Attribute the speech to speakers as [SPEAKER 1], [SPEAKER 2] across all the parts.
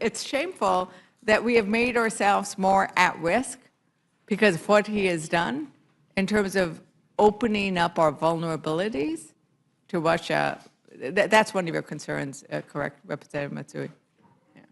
[SPEAKER 1] it's shameful that we have made ourselves more at risk because of what he has done in terms of opening up our vulnerabilities to Russia. That's one of your concerns, correct, Representative Matsui? Yeah.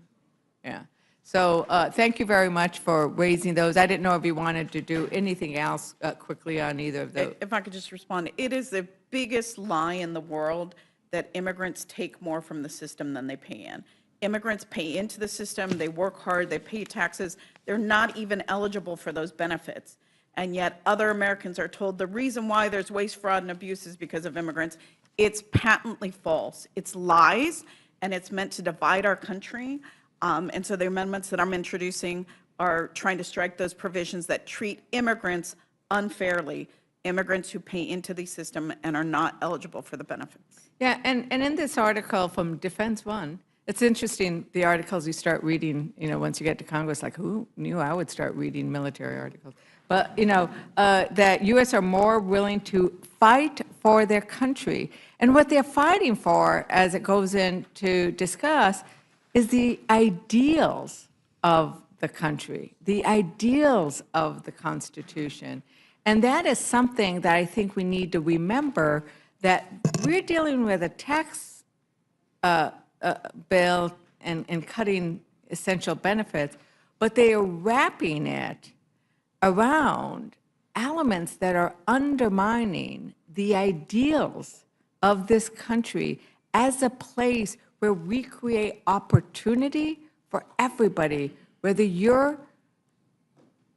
[SPEAKER 1] Yeah. So thank you very much for raising those. I didn't know if you wanted to do anything else quickly on either of those.
[SPEAKER 2] If I could just respond, it is the biggest lie in the world that immigrants take more from the system than they pay in. Immigrants pay into the system, they work hard, they pay taxes, they're not even eligible for those benefits. And yet other Americans are told the reason why there's waste, fraud, and abuse is because of immigrants. It's patently false. It's lies, and it's meant to divide our country. And so the amendments that I'm introducing are trying to strike those provisions that treat immigrants unfairly, immigrants who pay into the system and are not eligible for the benefits.
[SPEAKER 1] Yeah, and in this article from Defense One, it's interesting, the articles you start reading, once you get to Congress, like who knew I would start reading military articles? But, that U.S. are more willing to fight for their country. And what they're fighting for, as it goes in to discuss, is the ideals of the country, the ideals of the Constitution. And that is something that I think we need to remember, that we're dealing with a tax bill and cutting essential benefits, but they are wrapping it around elements that are undermining the ideals of this country as a place where we create opportunity for everybody, whether you're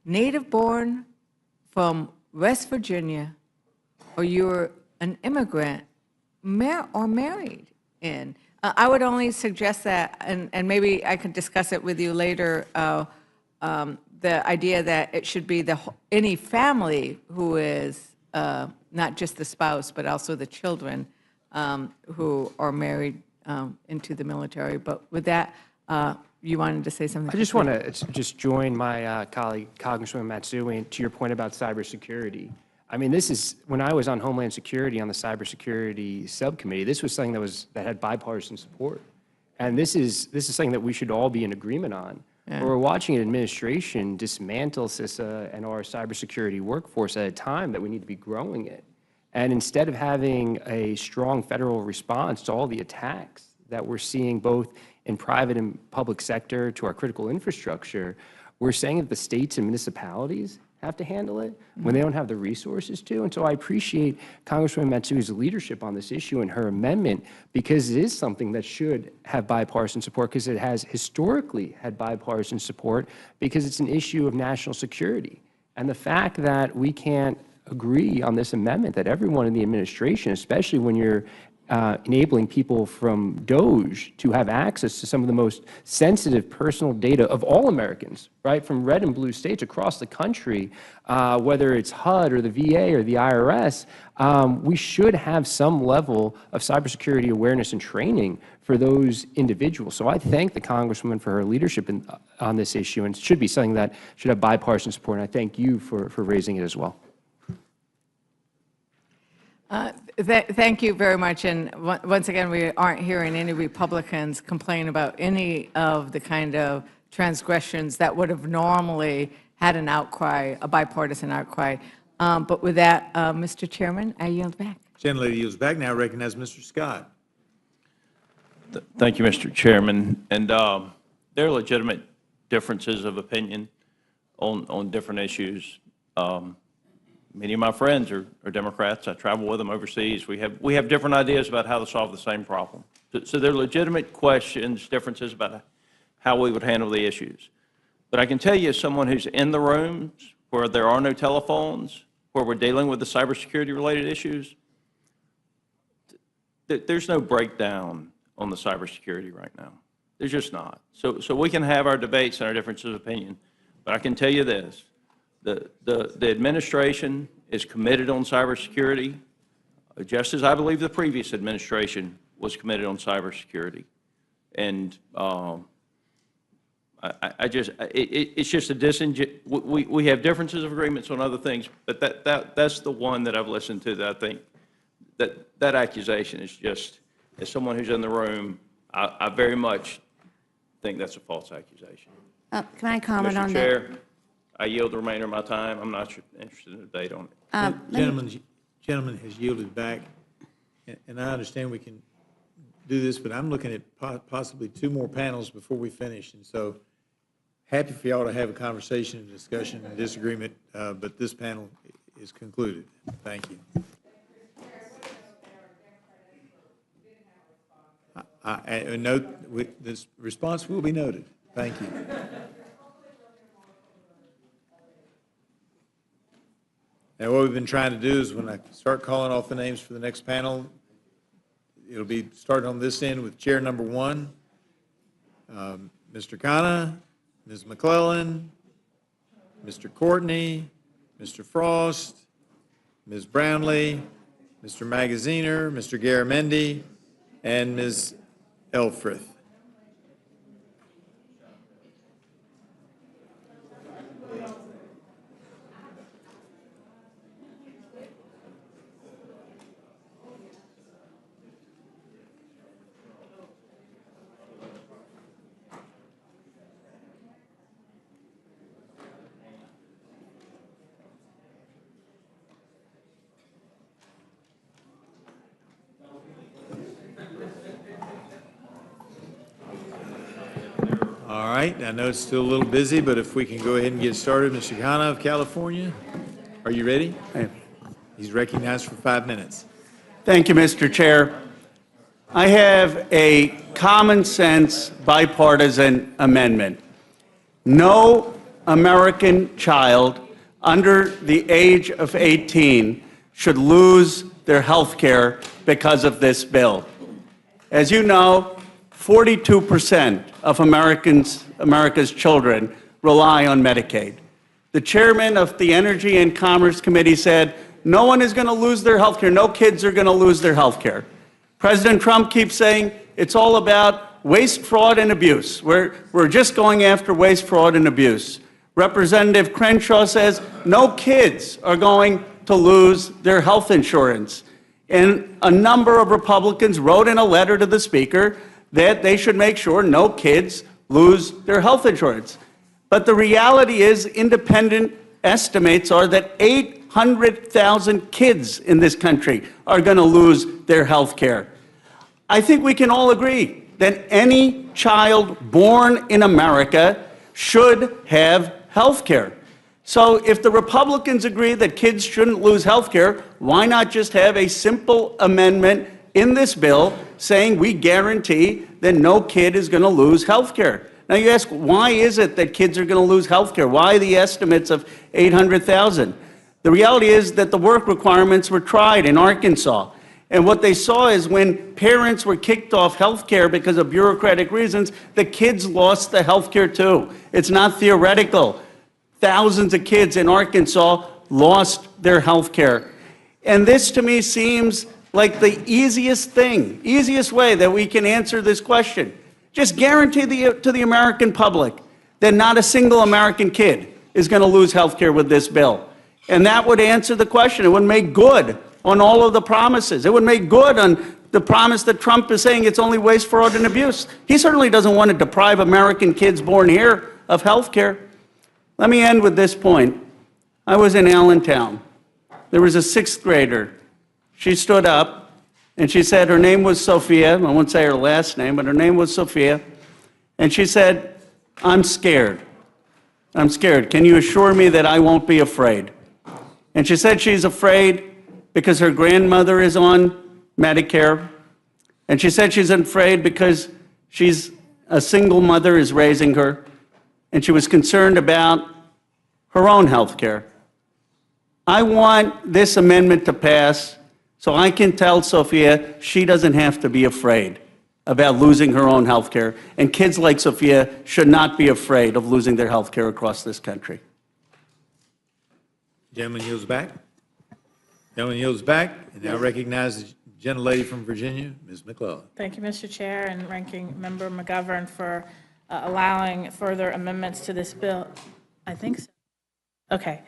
[SPEAKER 1] native born from West Virginia or you're an immigrant or married in. I would only suggest that, and maybe I could discuss it with you later, the idea that it should be any family who is not just the spouse, but also the children who are married into the military. But with that, you wanted to say something?
[SPEAKER 3] I just want to just join my colleague, Congresswoman Matsui, to your point about cybersecurity. I mean, this is, when I was on Homeland Security on the cybersecurity subcommittee, this was something that had bipartisan support. And this is something that we should all be in agreement on. Yeah. We're watching an administration dismantle CISA and our cybersecurity workforce at a time that we need to be growing it. And instead of having a strong federal response to all the attacks that we're seeing both in private and public sector to our critical infrastructure, we're saying that the states and municipalities have to handle it when they don't have the resources to. And so I appreciate Congresswoman Matsui's leadership on this issue and her amendment, because it is something that should have bipartisan support, because it has historically had bipartisan support, because it's an issue of national security. And the fact that we can't agree on this amendment, that everyone in the administration, especially when you're enabling people from DOJ to have access to some of the most sensitive personal data of all Americans, right, from red and blue states across the country, whether it's HUD or the VA or the IRS, we should have some level of cybersecurity awareness and training for those individuals. So I thank the Congresswoman for her leadership on this issue, and it should be something that should have bipartisan support, and I thank you for raising it as well.
[SPEAKER 1] Thank you very much. And once again, we aren't hearing any Republicans complain about any of the kind of transgressions that would have normally had an outcry, a bipartisan outcry. But with that, Mr. Chairman, I yield back.
[SPEAKER 4] Gentlelady yields back. Now I recognize Mr. Scott.
[SPEAKER 5] Thank you, Mr. Chairman. And there are legitimate differences of opinion on different issues. Many of my friends are Democrats. I travel with them overseas. We have different ideas about how to solve the same problem. So there are legitimate questions, differences about how we would handle the issues. But I can tell you, as someone who's in the rooms where there are no telephones, where we're dealing with the cybersecurity-related issues, there's no breakdown on the cybersecurity right now. There's just not. So we can have our debates and our differences of opinion, but I can tell you this. The administration is committed on cybersecurity, just as I believe the previous administration was committed on cybersecurity. And it's just a we have differences of agreements on other things, but that's the one that I've listened to that I think that accusation is just, as someone who's in the room, I very much think that's a false accusation.
[SPEAKER 6] Can I comment on
[SPEAKER 5] Mr.
[SPEAKER 6] that?
[SPEAKER 5] Chair, I yield the remainder of my time. I'm not interested in a debate on it.
[SPEAKER 4] Gentleman has yielded back, and I understand we can do this, but I'm looking at possibly 2 more panels before we finish, and so happy for y'all to have a conversation and discussion and disagreement, but this panel is concluded. Thank you. I note, this response will be noted. Thank you. Now, what we've been trying to do is when I start calling off the names for the next panel, it'll be starting on this end with chair number 1, Mr. Khanna, Ms. McClellan, Mr. Courtney, Mr. Frost, Ms. Brownlee, Mr. Magaziner, Mr. Garamendi, and Ms. Elfrith. All right, I know it's still a little busy, but if we can go ahead and get started. Mr. Khanna of California, are you ready? He's recognized for 5 minutes.
[SPEAKER 7] Thank you, Mr. Chair. I have a common sense bipartisan amendment. No American child under the age of 18 should lose their health care because of this bill. As you know, 42% of America's children rely on Medicaid. The chairman of the Energy and Commerce Committee said, no one is going to lose their health care. No kids are going to lose their health care. President Trump keeps saying it's all about waste, fraud, and abuse. We're just going after waste, fraud, and abuse. Representative Crenshaw says no kids are going to lose their health insurance. And a number of Republicans wrote in a letter to the Speaker that they should make sure no kids lose their health insurance. But the reality is, independent estimates are that 800,000 kids in this country are going to lose their health care. I think we can all agree that any child born in America should have health care. So if the Republicans agree that kids shouldn't lose health care, why not just have a simple amendment in this bill saying we guarantee that no kid is going to lose health care? Now you ask, why is it that kids are going to lose health care? Why the estimates of 800,000? The reality is that the work requirements were tried in Arkansas. And what they saw is when parents were kicked off health care because of bureaucratic reasons, the kids lost the health care too. It's not theoretical. Thousands of kids in Arkansas lost their health care. And this to me seems like the easiest way that we can answer this question. Just guarantee to the American public that not a single American kid is going to lose health care with this bill. And that would answer the question. It would make good on all of the promises. It would make good on the promise that Trump is saying it's only waste, fraud, and abuse. He certainly doesn't want to deprive American kids born here of health care. Let me end with this point. I was in Allentown. There was a 6th grader. She stood up and she said her name was Sophia. I won't say her last name, but her name was Sophia. And she said, I'm scared. I'm scared. Can you assure me that I won't be afraid? And she said she's afraid because her grandmother is on Medicare. And she said she's afraid because she's a single mother is raising her. And she was concerned about her own health care. I want this amendment to pass so I can tell Sophia she doesn't have to be afraid about losing her own health care. And kids like Sophia should not be afraid of losing their health care across this country.
[SPEAKER 4] Gentleman yields back. Gentleman yields back, and now recognize the gentlelady from Virginia, Ms. McClellan.
[SPEAKER 8] Thank you, Mr. Chair, and Ranking Member McGovern for allowing further amendments to this bill. I think so. Okay.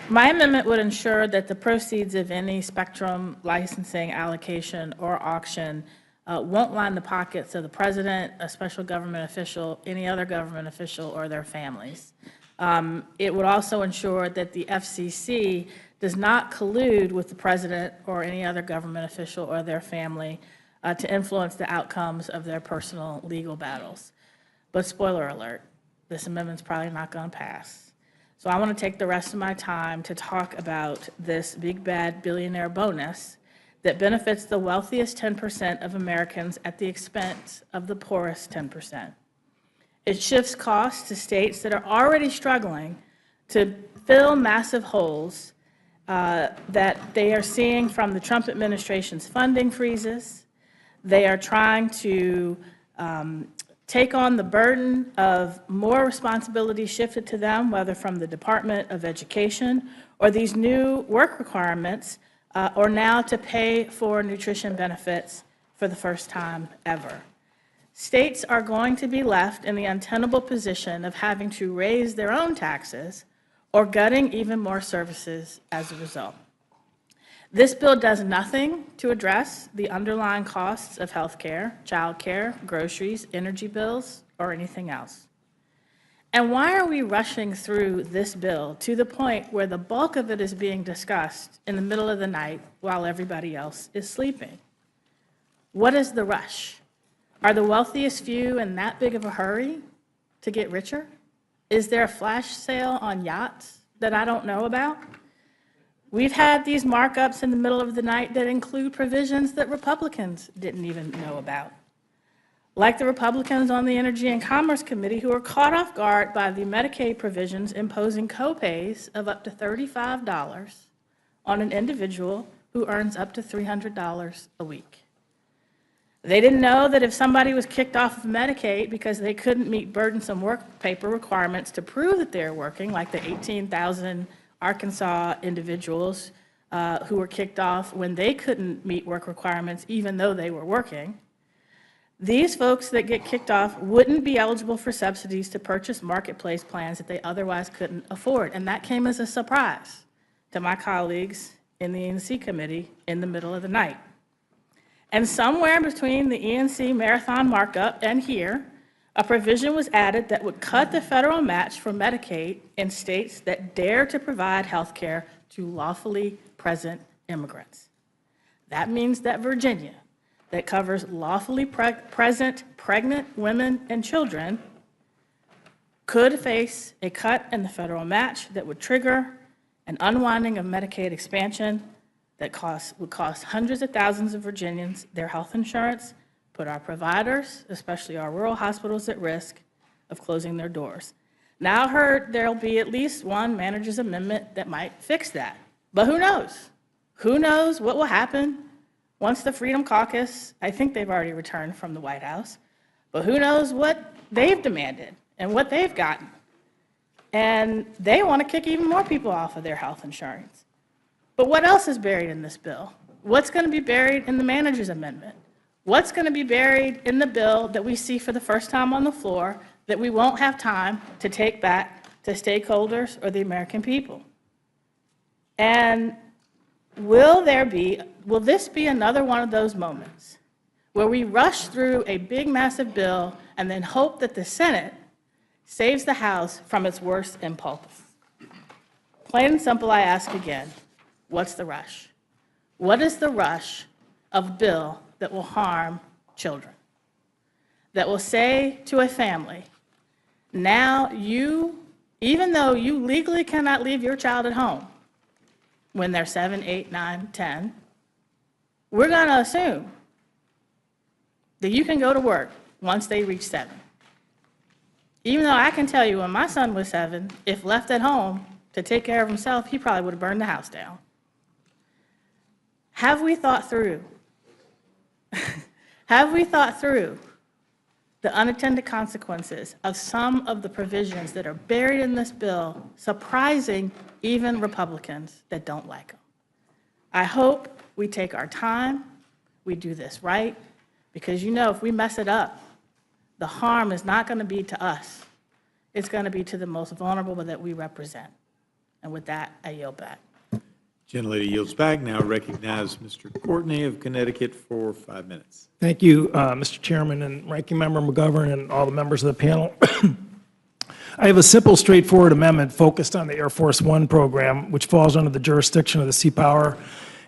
[SPEAKER 8] My amendment would ensure that the proceeds of any spectrum licensing, allocation, or auction won't line the pockets of the president, a special government official, any other government official, or their families. It would also ensure that the FCC does not collude with the president or any other government official or their family to influence the outcomes of their personal legal battles. But spoiler alert, this amendment's probably not going to pass. So I want to take the rest of my time to talk about this big bad billionaire bonus that benefits the wealthiest 10% of Americans at the expense of the poorest 10%. It shifts costs to states that are already struggling to fill massive holes that they are seeing from the Trump administration's funding freezes. They are trying to take on the burden of more responsibility shifted to them, whether from the Department of Education or these new work requirements, or now to pay for nutrition benefits for the first time ever. States are going to be left in the untenable position of having to raise their own taxes or gutting even more services as a result. This bill does nothing to address the underlying costs of health care, child care, groceries, energy bills, or anything else. And why are we rushing through this bill to the point where the bulk of it is being discussed in the middle of the night while everybody else is sleeping? What is the rush? Are the wealthiest few in that big of a hurry to get richer? Is there a flash sale on yachts that I don't know about? We've had these markups in the middle of the night that include provisions that Republicans didn't even know about. Like the Republicans on the Energy and Commerce Committee who were caught off guard by the Medicaid provisions imposing copays of up to $35 on an individual who earns up to $300 a week. They didn't know that if somebody was kicked off of Medicaid because they couldn't meet burdensome work paper requirements to prove that they're working, like the 18,000 Arkansas individuals who were kicked off when they couldn't meet work requirements even though they were working, these folks that get kicked off wouldn't be eligible for subsidies to purchase marketplace plans that they otherwise couldn't afford. And that came as a surprise to my colleagues in the E&C committee in the middle of the night. And somewhere between the E&C marathon markup and here, a provision was added that would cut the federal match for Medicaid in states that dare to provide health care to lawfully present immigrants. That means that Virginia, that covers lawfully present pregnant women and children, could face a cut in the federal match that would trigger an unwinding of Medicaid expansion that would cost hundreds of thousands of Virginians their health insurance, put our providers, especially our rural hospitals, at risk of closing their doors. Now I heard there'll be at least one manager's amendment that might fix that. But who knows? Who knows what will happen once the Freedom Caucus, I think they've already returned from the White House, but who knows what they've demanded and what they've gotten. And they want to kick even more people off of their health insurance. But what else is buried in this bill? What's going to be buried in the manager's amendment? What's going to be buried in the bill that we see for the first time on the floor that we won't have time to take back to stakeholders or the American people? And will this be another one of those moments where we rush through a big, massive bill and then hope that the Senate saves the House from its worst impulse? Plain and simple, I ask again, what's the rush? What is the rush of a bill that will harm children? That will say to a family, now even though you legally cannot leave your child at home when they're 7, 8, 9, 10, we're going to assume that you can go to work once they reach 7. Even though I can tell you when my son was 7, if left at home to take care of himself, he probably would have burned the house down. Have we thought through? Have we thought through the unintended consequences of some of the provisions that are buried in this bill, surprising even Republicans that don't like them? I hope we take our time, we do this right, because if we mess it up, the harm is not going to be to us. It's going to be to the most vulnerable that we represent. And with that, I yield back.
[SPEAKER 4] Gentlelady yields back. Now recognize Mr. Courtney of Connecticut for 5 minutes.
[SPEAKER 6] Thank you, Mr. Chairman and Ranking Member McGovern and all the members of the panel. I have a simple, straightforward amendment focused on the Air Force One program, which falls under the jurisdiction of the Sea Power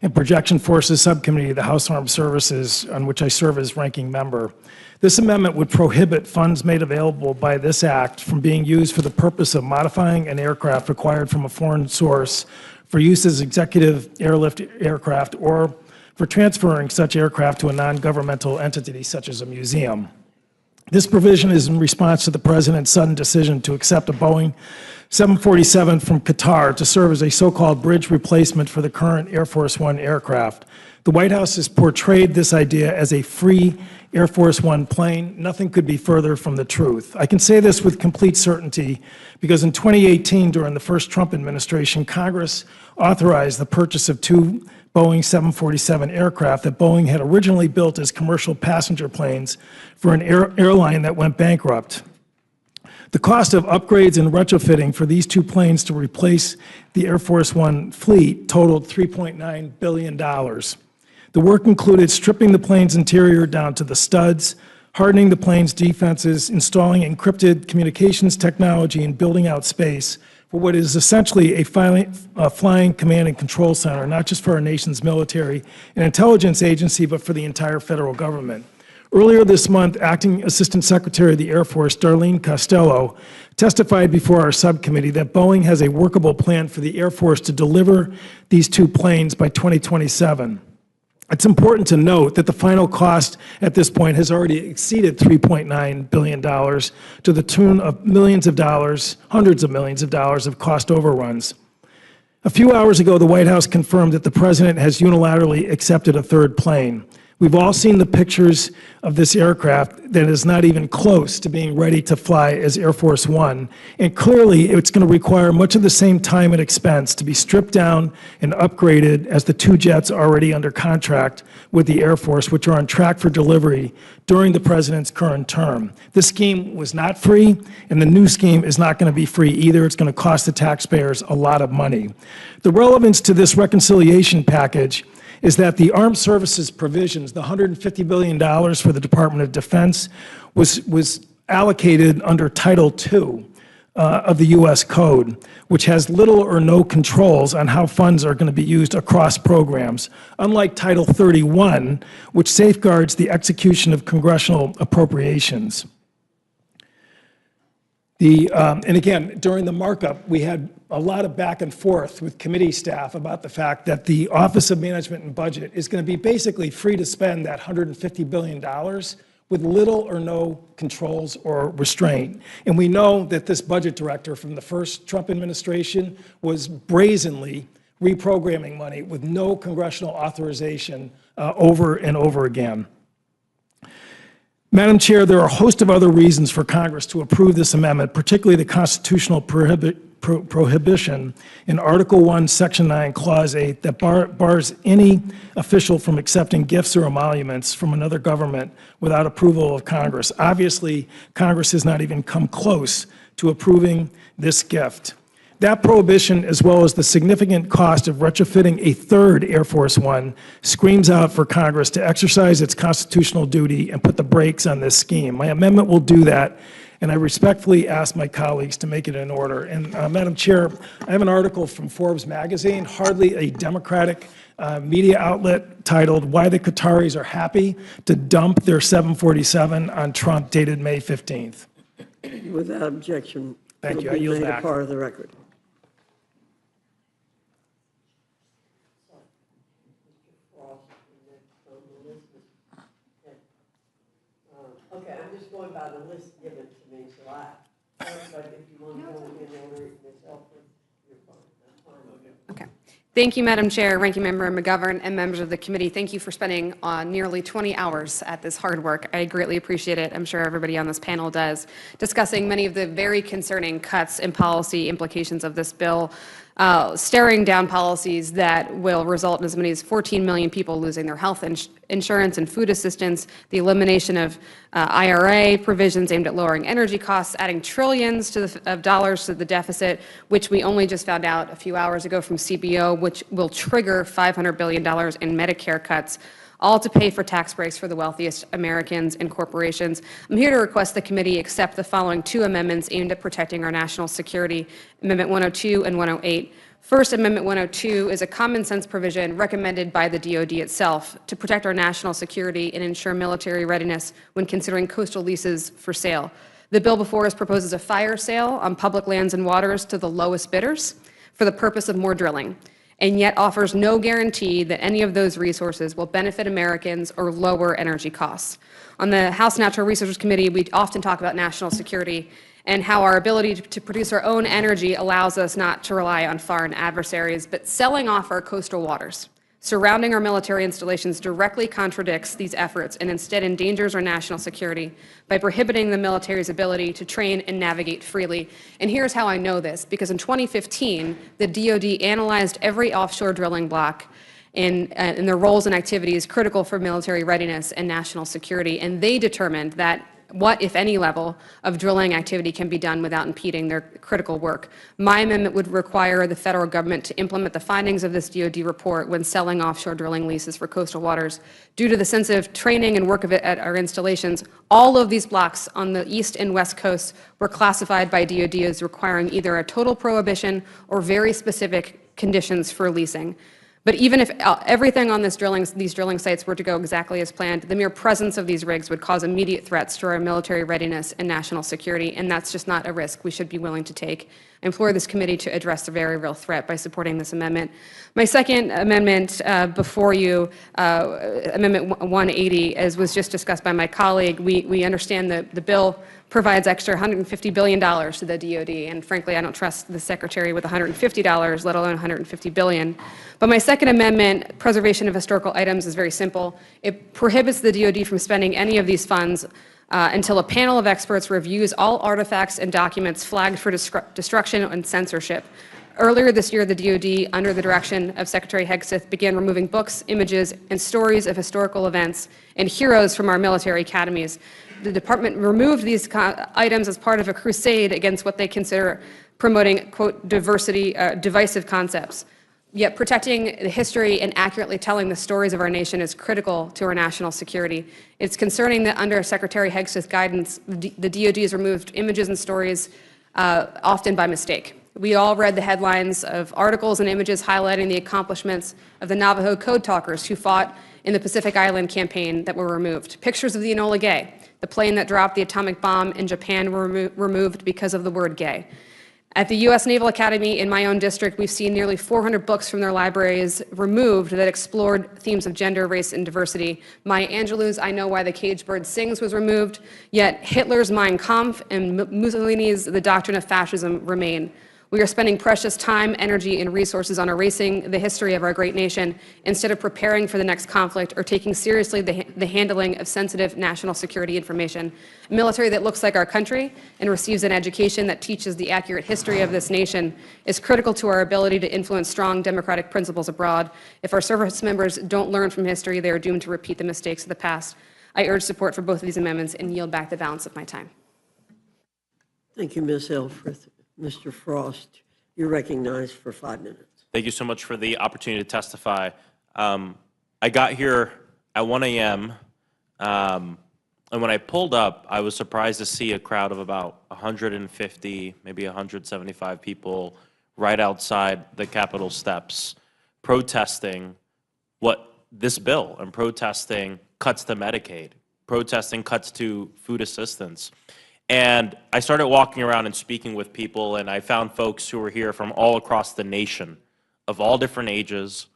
[SPEAKER 6] and Projection Forces Subcommittee of the House Armed Services, on which I serve as ranking member. This amendment would prohibit funds made available by this act from being used for the purpose of modifying an aircraft acquired from a foreign source for use as executive airlift aircraft or for transferring such aircraft to a non-governmental entity such as a museum. This provision is in response to the President's sudden decision to accept a Boeing 747 from Qatar to serve as a so-called bridge replacement for the current Air Force One aircraft. The White House has portrayed this idea as a free Air Force One plane. Nothing could be further from the truth. I can say this with complete certainty because in 2018, during the first Trump administration, Congress authorized the purchase of 2 Boeing 747 aircraft that Boeing had originally built as commercial passenger planes for an airline that went bankrupt. The cost of upgrades and retrofitting for these 2 planes to replace the Air Force One fleet totaled $3.9 billion. The work included stripping the plane's interior down to the studs, hardening the plane's defenses, installing encrypted communications technology, and building out space for what is essentially a flying command and control center, not just for our nation's military and intelligence agency, but for the entire federal government. Earlier this month, Acting Assistant Secretary of the Air Force, Darlene Costello, testified before our subcommittee that Boeing has a workable plan for the Air Force to deliver these 2 planes by 2027. It's important to note that the final cost at this point has already exceeded $3.9 billion to the tune of millions of dollars, hundreds of millions of dollars of cost overruns. A few hours ago, the White House confirmed that the President has unilaterally accepted a 3rd plane. We've all seen the pictures of this aircraft that is not even close to being ready to fly as Air Force One. And clearly, it's going to require much of the same time and expense to be stripped down and upgraded as the 2 jets already under contract with the Air Force, which are on track for delivery during the President's current term. This scheme was not free, and the new scheme is not going to be free either. It's going to cost the taxpayers a lot of money. The relevance to this reconciliation package is that the Armed Services provisions, the $150 billion for the Department of Defense, was allocated under Title II of the U.S. Code, which has little or no controls on how funds are going to be used across programs, unlike Title 31, which safeguards the execution of congressional appropriations. And again, during the markup, we had a lot of back and forth with committee staff about the fact that the Office of Management and Budget is going to be basically free to spend that $150 billion with little or no controls or restraint. And we know that this budget director from the first Trump administration was brazenly reprogramming money with no congressional authorization over and over again. Madam Chair, there are a host of other reasons for Congress to approve this amendment, particularly the constitutional prohibition in Article 1, Section 9, Clause 8, that bars any official from accepting gifts or emoluments from another government without approval of Congress. Obviously, Congress has not even come close to approving this gift. That prohibition, as well as the significant cost of retrofitting a 3rd Air Force One, screams out for Congress to exercise its constitutional duty and put the brakes on this scheme. My amendment will do that, and I respectfully ask my colleagues to make it in order. And Madam Chair, I have an article from Forbes magazine, hardly a Democratic media outlet, titled "Why the Qataris Are Happy to Dump Their 747 on Trump," dated May 15th.
[SPEAKER 9] Without objection.
[SPEAKER 6] Thank you. I
[SPEAKER 9] It'll be
[SPEAKER 6] yield
[SPEAKER 9] made a
[SPEAKER 6] back.
[SPEAKER 9] part of the record. Okay, I'm just going by the list given to me, so but if you want to go in order yourself, you're fine. That's fine.
[SPEAKER 10] Okay. Thank you, Madam Chair, Ranking Member McGovern, and members of the committee. Thank you for spending nearly 20 hours at this hard work. I greatly appreciate it. I'm sure everybody on this panel does, discussing many of the very concerning cuts and policy implications of this bill. staring down policies that will result in as many as 14 million people losing their health insurance and food assistance, the elimination of IRA provisions aimed at lowering energy costs, adding trillions of dollars to the deficit, which we only just found out a few hours ago from CBO, which will trigger $500 billion in Medicare cuts, all to pay for tax breaks for the wealthiest Americans and corporations. I'm here to request the committee accept the following two amendments aimed at protecting our national security, Amendment 102 and 108. First, Amendment 102 is a common sense provision recommended by the DoD itself to protect our national security and ensure military readiness when considering coastal leases for sale. The bill before us proposes a fire sale on public lands and waters to the lowest bidders for the purpose of more drilling, and yet offers no guarantee that any of those resources will benefit Americans or lower energy costs. On the House Natural Resources Committee, we often talk about national security and how our ability to produce our own energy allows us not to rely on foreign adversaries, but selling off our coastal waters surrounding our military installations directly contradicts these efforts and instead endangers our national security by prohibiting the military's ability to train and navigate freely. And here's how I know this, because in 2015, the DoD analyzed every offshore drilling block in their roles and activities critical for military readiness and national security, and they determined that what, if any, level of drilling activity can be done without impeding their critical work. My amendment would require the federal government to implement the findings of this DoD report when selling offshore drilling leases for coastal waters. Due to the sensitive training and work of it at our installations, all of these blocks on the east and west coasts were classified by DoD as requiring either a total prohibition or very specific conditions for leasing. But even if everything on these drilling sites were to go exactly as planned, the mere presence of these rigs would cause immediate threats to our military readiness and national security, and that's just not a risk we should be willing to take. I implore this committee to address the very real threat by supporting this amendment. My second amendment before you, Amendment 180, as was just discussed by my colleague, we understand that the bill provides extra $150 billion to the DoD, and frankly, I don't trust the Secretary with $150, let alone $150 billion. But my second amendment, preservation of historical items, is very simple. It prohibits the DoD from spending any of these funds until a panel of experts reviews all artifacts and documents flagged for destruction and censorship. Earlier this year, the DoD, under the direction of Secretary Hegseth, began removing books, images, and stories of historical events and heroes from our military academies. The department removed these items as part of a crusade against what they consider promoting, quote, divisive concepts. Yet protecting the history and accurately telling the stories of our nation is critical to our national security. It's concerning that under Secretary Hegseth's guidance, the DoD has removed images and stories often by mistake. We all read the headlines of articles and images highlighting the accomplishments of the Navajo code talkers who fought in the Pacific Island campaign that were removed. Pictures of the Enola Gay, the plane that dropped the atomic bomb in Japan, were removed because of the word gay. At the U.S. Naval Academy in my own district, we've seen nearly 400 books from their libraries removed that explored themes of gender, race, and diversity. Maya Angelou's I Know Why the Caged Bird Sings was removed, yet Hitler's Mein Kampf and Mussolini's The Doctrine of Fascism remain. We are spending precious time, energy, and resources on erasing the history of our great nation instead of preparing for the next conflict or taking seriously the handling of sensitive national security information. A military that looks like our country and receives an education that teaches the accurate history of this nation is critical to our ability to influence strong democratic principles abroad. If our service members don't learn from history, they are doomed to repeat the mistakes of the past. I urge support for both of these amendments and yield back the balance of my time.
[SPEAKER 9] Thank you, Ms. Elfreth. Mr. Frost, you're recognized for 5 minutes.
[SPEAKER 11] Thank you so much for the opportunity to testify. I got here at 1 a.m., and when I pulled up, I was surprised to see a crowd of about 150, maybe 175 people right outside the Capitol steps protesting this bill and protesting cuts to Medicaid, protesting cuts to food assistance. And I started walking around and speaking with people, and I found folks who were here from all across the nation, of all different ages,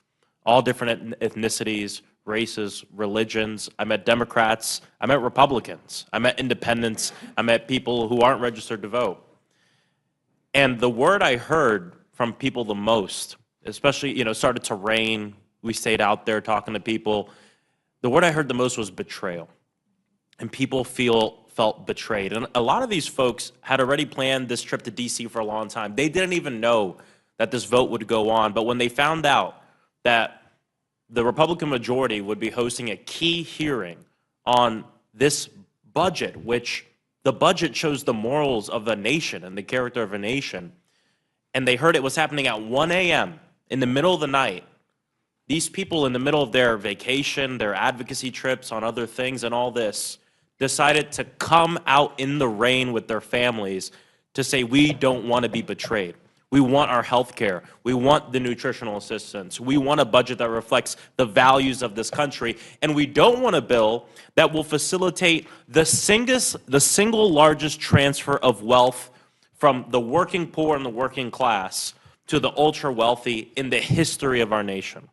[SPEAKER 11] all different ethnicities, races, religions. I met Democrats, I met Republicans, I met independents, I met people who aren't registered to vote. And the word I heard from people the most, especially, it started to rain, we stayed out there talking to people, the word I heard the most was betrayal. And people felt betrayed. And a lot of these folks had already planned this trip to D.C. for a long time. They didn't even know that this vote would go on. But when they found out that the Republican majority would be hosting a key hearing on this budget, which the budget shows the morals of a nation and the character of a nation, and they heard it was happening at 1 a.m. in the middle of the night, these people in the middle of their vacation, their advocacy trips on other things and all this, decided to come out in the rain with their families to say, we don't want to be betrayed. We want our health care. We want the nutritional assistance. We want a budget that reflects the values of this country. And we don't want a bill that will facilitate the single largest transfer of wealth from the working poor and the working class to the ultra wealthy in the history of our nation.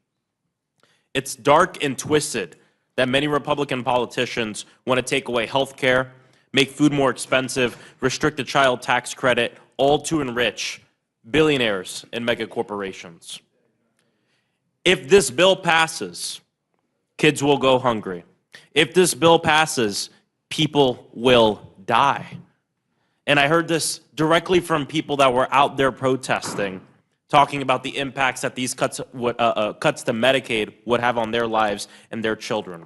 [SPEAKER 11] It's dark and twisted that many Republican politicians want to take away health care, make food more expensive, restrict the child tax credit, all to enrich billionaires and mega corporations. If this bill passes, kids will go hungry. If this bill passes, people will die. And I heard this directly from people that were out there protesting, talking about the impacts that these cuts to Medicaid would have on their lives and their children.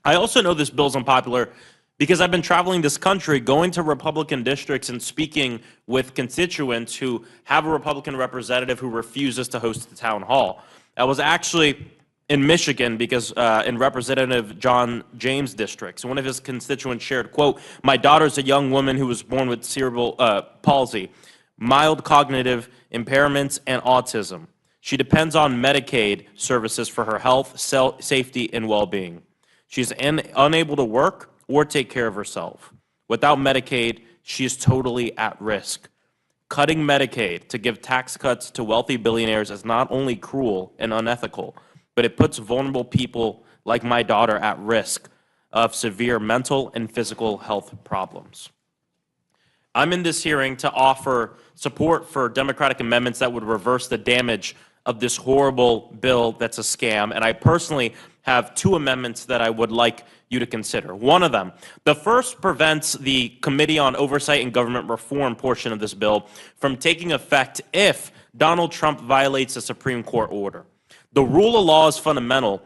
[SPEAKER 11] I also know this bill's unpopular because I've been traveling this country, going to Republican districts and speaking with constituents who have a Republican representative who refuses to host the town hall. I was actually in Michigan because in Representative John James' districts, one of his constituents shared, quote, "My daughter's a young woman who was born with cerebral palsy, mild cognitive impairments, and autism. She depends on Medicaid services for her health, safety, and well-being. She's unable to work or take care of herself. Without Medicaid, she is totally at risk. Cutting Medicaid to give tax cuts to wealthy billionaires is not only cruel and unethical, but it puts vulnerable people like my daughter at risk of severe mental and physical health problems." I'm in this hearing to offer support for Democratic amendments that would reverse the damage of this horrible bill that's a scam, and I personally have two amendments that I would like you to consider. One of them, the first prevents the Committee on Oversight and Government Reform portion of this bill from taking effect if Donald Trump violates a Supreme Court order. The rule of law is fundamental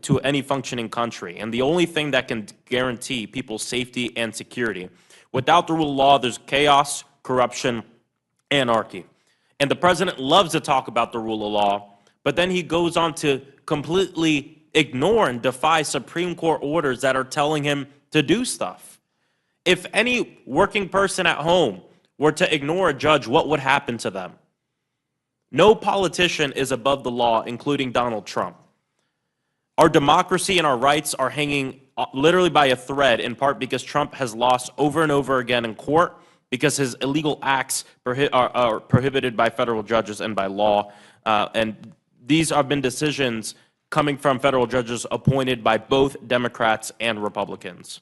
[SPEAKER 11] to any functioning country, and the only thing that can guarantee people's safety and security. Without the rule of law, there's chaos, corruption, anarchy. And the president loves to talk about the rule of law, but then he goes on to completely ignore and defy Supreme Court orders that are telling him to do stuff. If any working person at home were to ignore a judge, what would happen to them? No politician is above the law, including Donald Trump. Our democracy and our rights are hanging literally by a thread, in part because Trump has lost over and over again in court because his illegal acts are prohibited by federal judges and by law. And these have been decisions coming from federal judges appointed by both Democrats and Republicans.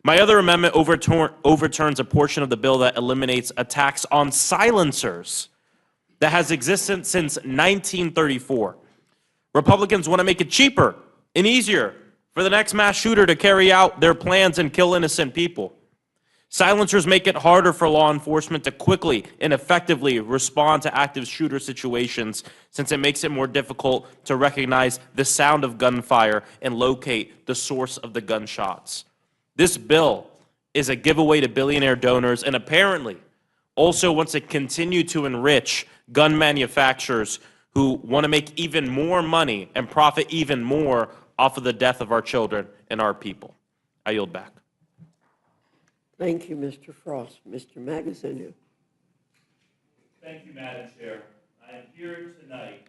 [SPEAKER 11] My other amendment overturns a portion of the bill that eliminates a tax on silencers that has existed since 1934. Republicans want to make it cheaper and easier for the next mass shooter to carry out their plans and kill innocent people. Silencers make it harder for law enforcement to quickly and effectively respond to active shooter situations, since it makes it more difficult to recognize the sound of gunfire and locate the source of the gunshots. This bill is a giveaway to billionaire donors and apparently also wants to continue to enrich gun manufacturers who want to make even more money and profit even more off of the death of our children and our people. I yield back.
[SPEAKER 9] Thank you, Mr. Frost. Mr. Magaziner.
[SPEAKER 5] Thank you, Madam Chair. I am here tonight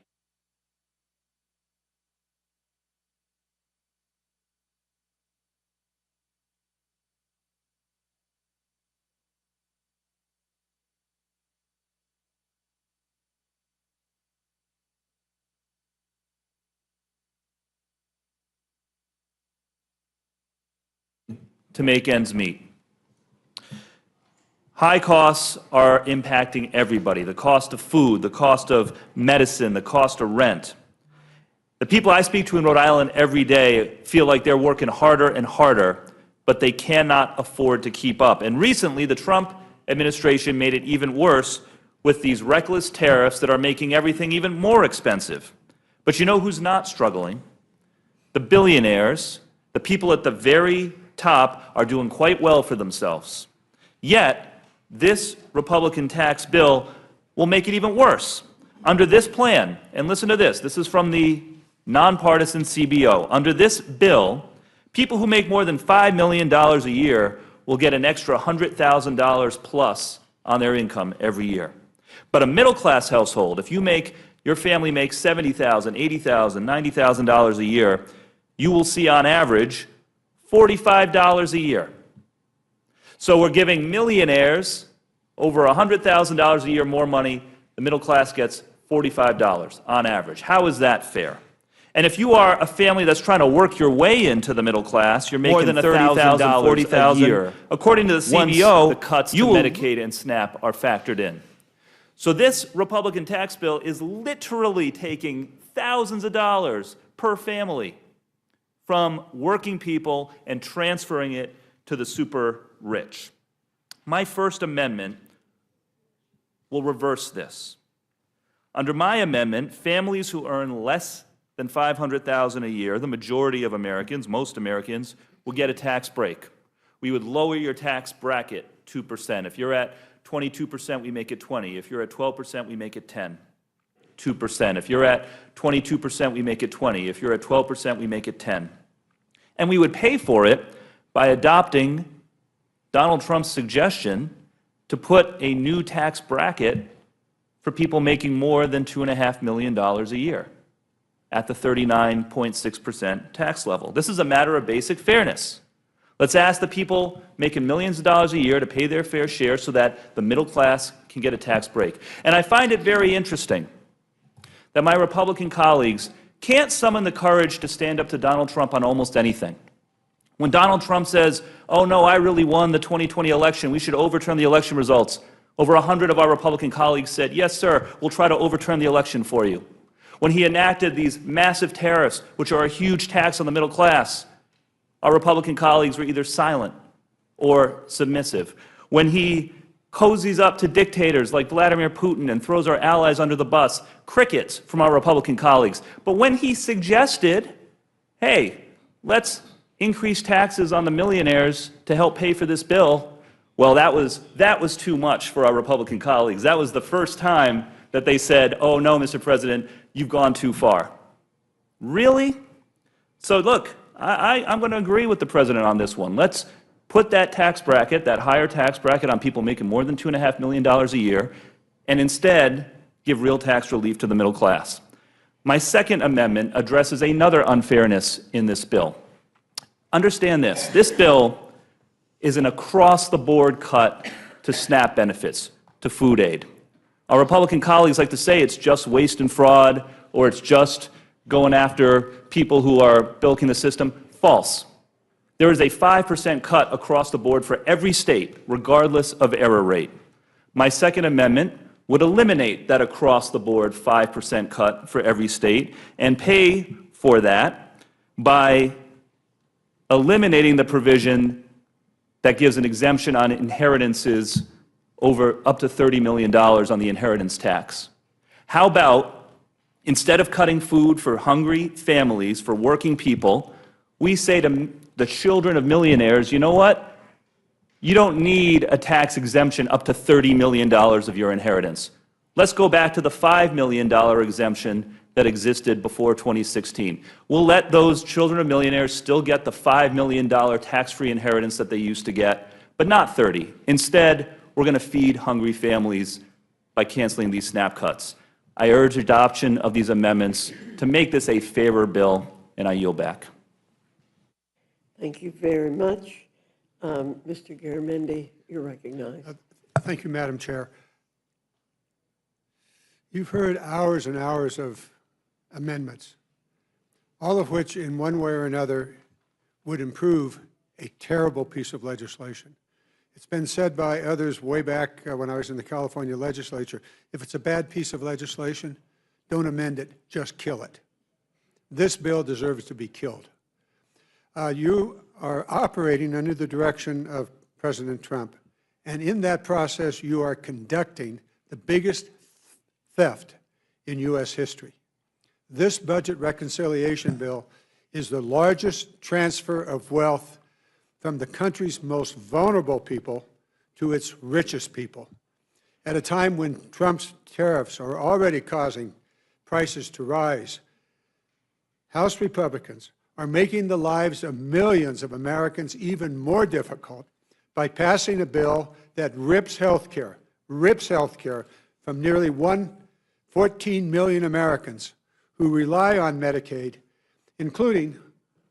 [SPEAKER 12] to make ends meet. High costs are impacting everybody. The cost of food, the cost of medicine, the cost of rent. The people I speak to in Rhode Island every day feel like they're working harder and harder, but they cannot afford to keep up. And recently, the Trump administration made it even worse with these reckless tariffs that are making everything even more expensive. But you know who's not struggling? The billionaires, the people at the very top, are doing quite well for themselves. Yet, this Republican tax bill will make it even worse. Under this plan, and listen to this, this is from the nonpartisan CBO. Under this bill, people who make more than $5 million a year will get an extra $100,000 plus on their income every year. But a middle-class household, if your family makes $70,000, $80,000, $90,000 a year, you will see on average $45 a year. So we're giving millionaires over $100,000 a year more money. The middle class gets $45 on average. How is that fair? And if you are a family that's trying to work your way into the middle class, you're making $30,000, $40,000 a year. According to the CBO,
[SPEAKER 11] the cuts to
[SPEAKER 12] Medicaid and SNAP are factored in. So this Republican tax bill is literally taking thousands of dollars per family from working people and transferring it to the super rich. My first amendment will reverse this. Under my amendment, families who earn less than $500,000 a year, the majority of Americans, most Americans, will get a tax break. We would lower your tax bracket 2%. If you're at 22%, we make it 20. If you're at 12%, we make it 10. 2%. If you're at 22%, we make it 20. If you're at 12%, we make it 10. And we would pay for it by adopting Donald Trump's suggestion to put a new tax bracket for people making more than $2.5 million a year at the 39.6% tax level. This is a matter of basic fairness. Let's ask the people making millions of dollars a year to pay their fair share so that the middle class can get a tax break. And I find it very interesting that my Republican colleagues can't summon the courage to stand up to Donald Trump on almost anything. When Donald Trump says, oh no, I really won the 2020 election, we should overturn the election results, over 100 of our Republican colleagues said, yes, sir, we'll try to overturn the election for you. When he enacted these massive tariffs, which are a huge tax on the middle class, our Republican colleagues were either silent or submissive. When he cozies up to dictators like Vladimir Putin and throws our allies under the bus, crickets from our Republican colleagues. But when he suggested, hey, let's increase taxes on the millionaires to help pay for this bill, well, that was too much for our Republican colleagues. That was the first time that they said, oh no, Mr. President, you've gone too far. Really? So look, I'm going to agree with the president on this one. Let's put that tax bracket, that higher tax bracket on people making more than $2.5 million a year, and instead give real tax relief to the middle class. My second amendment addresses another unfairness in this bill. Understand this. This bill is an across-the-board cut to SNAP benefits, to food aid. Our Republican colleagues like to say it's just waste and fraud, or it's just going after people who are bilking the system. False. There is a 5% cut across the board for every state, regardless of error rate. My second amendment would eliminate that across-the-board 5% cut for every state and pay for that by eliminating the provision that gives an exemption on inheritances over up to $30 million on the inheritance tax. How about, instead of cutting food for hungry families, for working people, we say to the children of millionaires, you know what? You don't need a tax exemption up to $30 million of your inheritance. Let's go back to the $5 million exemption that existed before 2016. We'll let those children of millionaires still get the $5 million tax-free inheritance that they used to get, but not 30. Instead, we're going to feed hungry families by canceling these SNAP cuts. I urge adoption of these amendments to make this a fairer bill, and I yield back.
[SPEAKER 9] Thank you very much. Mr. Garamendi, you're recognized.
[SPEAKER 13] Thank you, Madam Chair. You've heard hours and hours of amendments, all of which in one way or another would improve a terrible piece of legislation. It's been said by others way back when I was in the California legislature, if it's a bad piece of legislation, don't amend it, just kill it. This bill deserves to be killed. You are operating under the direction of President Trump, and in that process you are conducting the biggest theft in U.S. history. This budget reconciliation bill is the largest transfer of wealth from the country's most vulnerable people to its richest people, at a time when Trump's tariffs are already causing prices to rise. House Republicans are making the lives of millions of Americans even more difficult by passing a bill that rips health care from nearly 14 million Americans who rely on Medicaid, including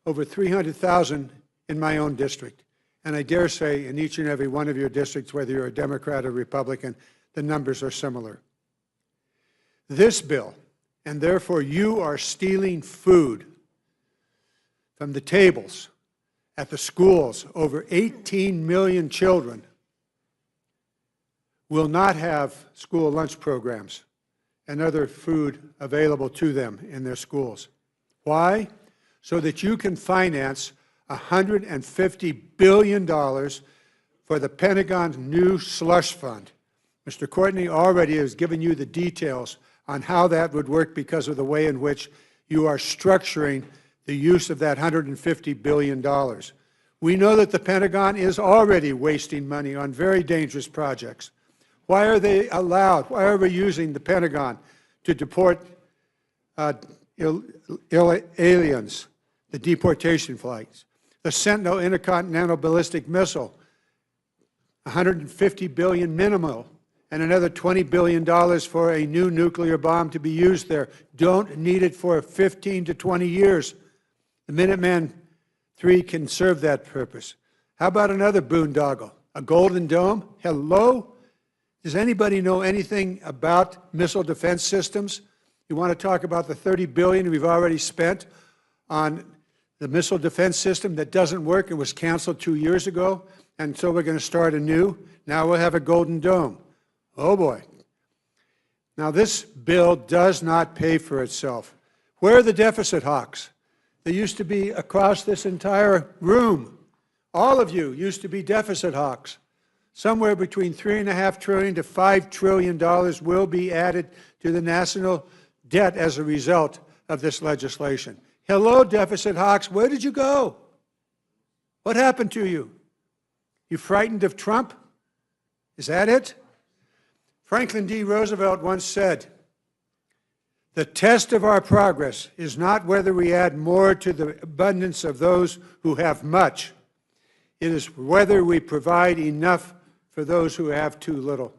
[SPEAKER 13] over 300,000 in my own district. And I dare say in each and every one of your districts, whether you're a Democrat or Republican, the numbers are similar. This bill, and therefore you are stealing food from the tables at the schools. Over 18 million children will not have school lunch programs and other food available to them in their schools. Why? So that you can finance $150 billion for the Pentagon's new slush fund. Mr. Courtney already has given you the details on how that would work because of the way in which you are structuring the use of that $150 billion. We know that the Pentagon is already wasting money on very dangerous projects. Why are they allowed, why are we using the Pentagon to deport aliens, the deportation flights? The Sentinel intercontinental ballistic missile, $150 billion minimal, and another $20 billion for a new nuclear bomb to be used there. Don't need it for 15 to 20 years. The Minuteman III can serve that purpose. How about another boondoggle? A Golden Dome? Hello? Does anybody know anything about missile defense systems? You want to talk about the $30 billion we've already spent on the missile defense system that doesn't work and was canceled 2 years ago, and so we're going to start anew. Now we'll have a Golden Dome. Oh boy. Now this bill does not pay for itself. Where are the deficit hawks? They used to be across this entire room. All of you used to be deficit hawks. Somewhere between $3.5 trillion to $5 trillion will be added to the national debt as a result of this legislation. Hello, deficit hawks, where did you go? What happened to you? You frightened of Trump? Is that it? Franklin D. Roosevelt once said, "The test of our progress is not whether we add more to the abundance of those who have much. It is whether we provide enough for those who have too little."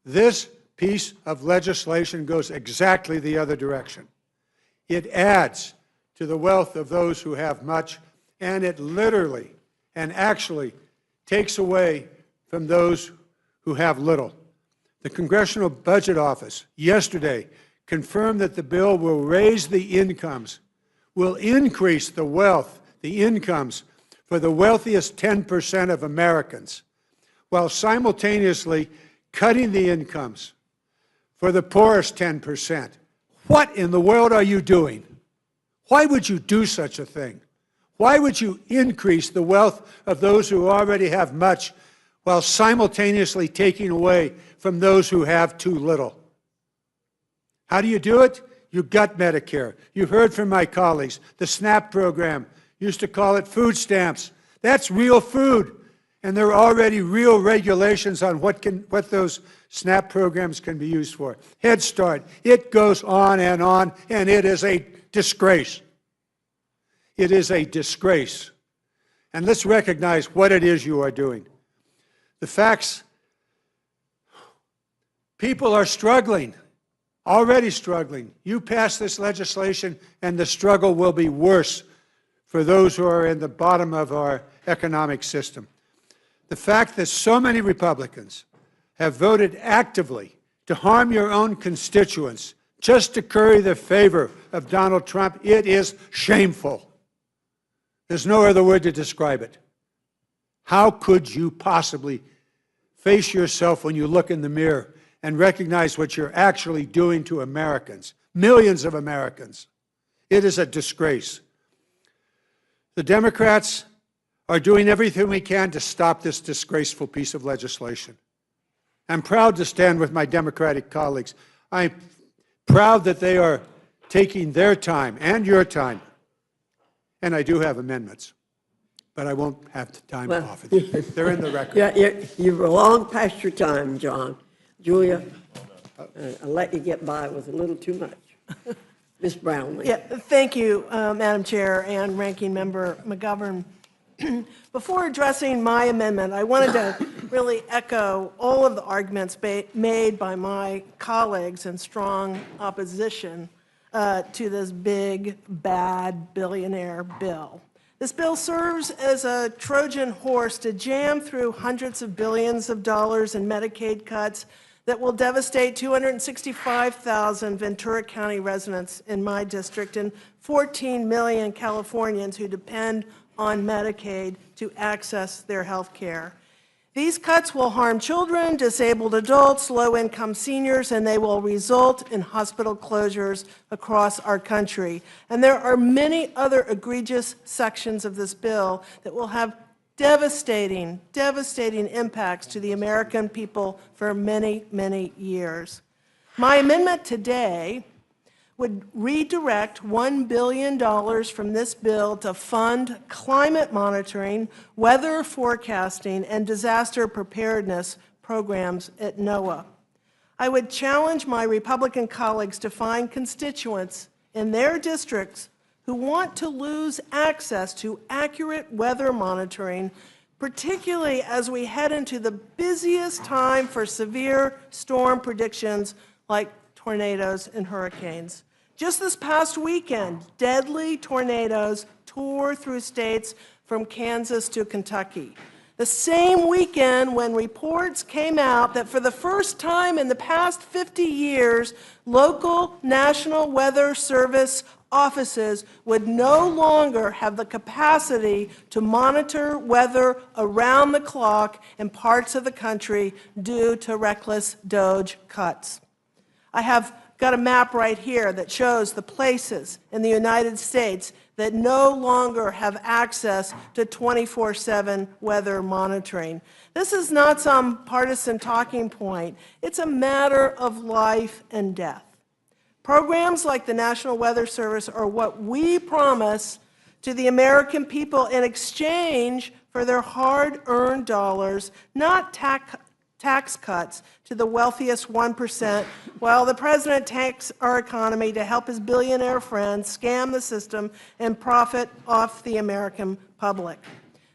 [SPEAKER 13] This piece of legislation goes exactly the other direction. It adds to the wealth of those who have much, and it literally and actually takes away from those who have little. The Congressional Budget Office yesterday confirmed that the bill will raise the incomes, will increase the wealth, the incomes for the wealthiest 10% of Americans, while simultaneously cutting the incomes for the poorest 10%. What in the world are you doing? Why would you do such a thing? Why would you increase the wealth of those who already have much while simultaneously taking away from those who have too little? How do you do it? You gut Medicare. You heard from my colleagues. The SNAP program used to call it food stamps. That's real food. And there are already real regulations on what those SNAP programs can be used for. Head Start, it goes on, and it is a disgrace. It is a disgrace. And let's recognize what it is you are doing. The facts, people are struggling, already struggling. You pass this legislation and the struggle will be worse for those who are in the bottom of our economic system. The fact that so many Republicans have voted actively to harm your own constituents just to curry the favor of Donald Trump, it is shameful. There's no other word to describe it. How could you possibly face yourself when you look in the mirror and recognize what you're actually doing to Americans, millions of Americans? It is a disgrace. The Democrats are doing everything we can to stop this disgraceful piece of legislation. I'm proud to stand with my Democratic colleagues. I'm proud that they are taking their time and your time. And I do have amendments, but I won't have the time to offer them. They're in the record.
[SPEAKER 9] Yeah, you're long past your time, John. Julia, I let you get by with a little too much. Ms. Brownlee.
[SPEAKER 14] Yeah, thank you, Madam Chair and Ranking Member McGovern. Before addressing my amendment, I wanted to really echo all of the arguments made by my colleagues in strong opposition to this big, bad billionaire bill. This bill serves as a Trojan horse to jam through hundreds of billions of dollars in Medicaid cuts that will devastate 265,000 Ventura County residents in my district and 14 million Californians who depend on Medicaid to access their health care. These cuts will harm children, disabled adults, low-income seniors, and they will result in hospital closures across our country. And there are many other egregious sections of this bill that will have devastating impacts to the American people for many, many years. My amendment today would redirect $1 billion from this bill to fund climate monitoring, weather forecasting, and disaster preparedness programs at NOAA. I would challenge my Republican colleagues to find constituents in their districts who want to lose access to accurate weather monitoring, particularly as we head into the busiest time for severe storm predictions like tornadoes and hurricanes. Just this past weekend, deadly tornadoes tore through states from Kansas to Kentucky. The same weekend when reports came out that for the first time in the past 50 years, local National Weather Service offices would no longer have the capacity to monitor weather around the clock in parts of the country due to reckless DOGE cuts. I have got a map right here that shows the places in the United States that no longer have access to 24/7 weather monitoring. This is not some partisan talking point. It's a matter of life and death. Programs like the National Weather Service are what we promise to the American people in exchange for their hard-earned dollars, not tax cuts to the wealthiest 1%, while the president tanks our economy to help his billionaire friends scam the system and profit off the American public.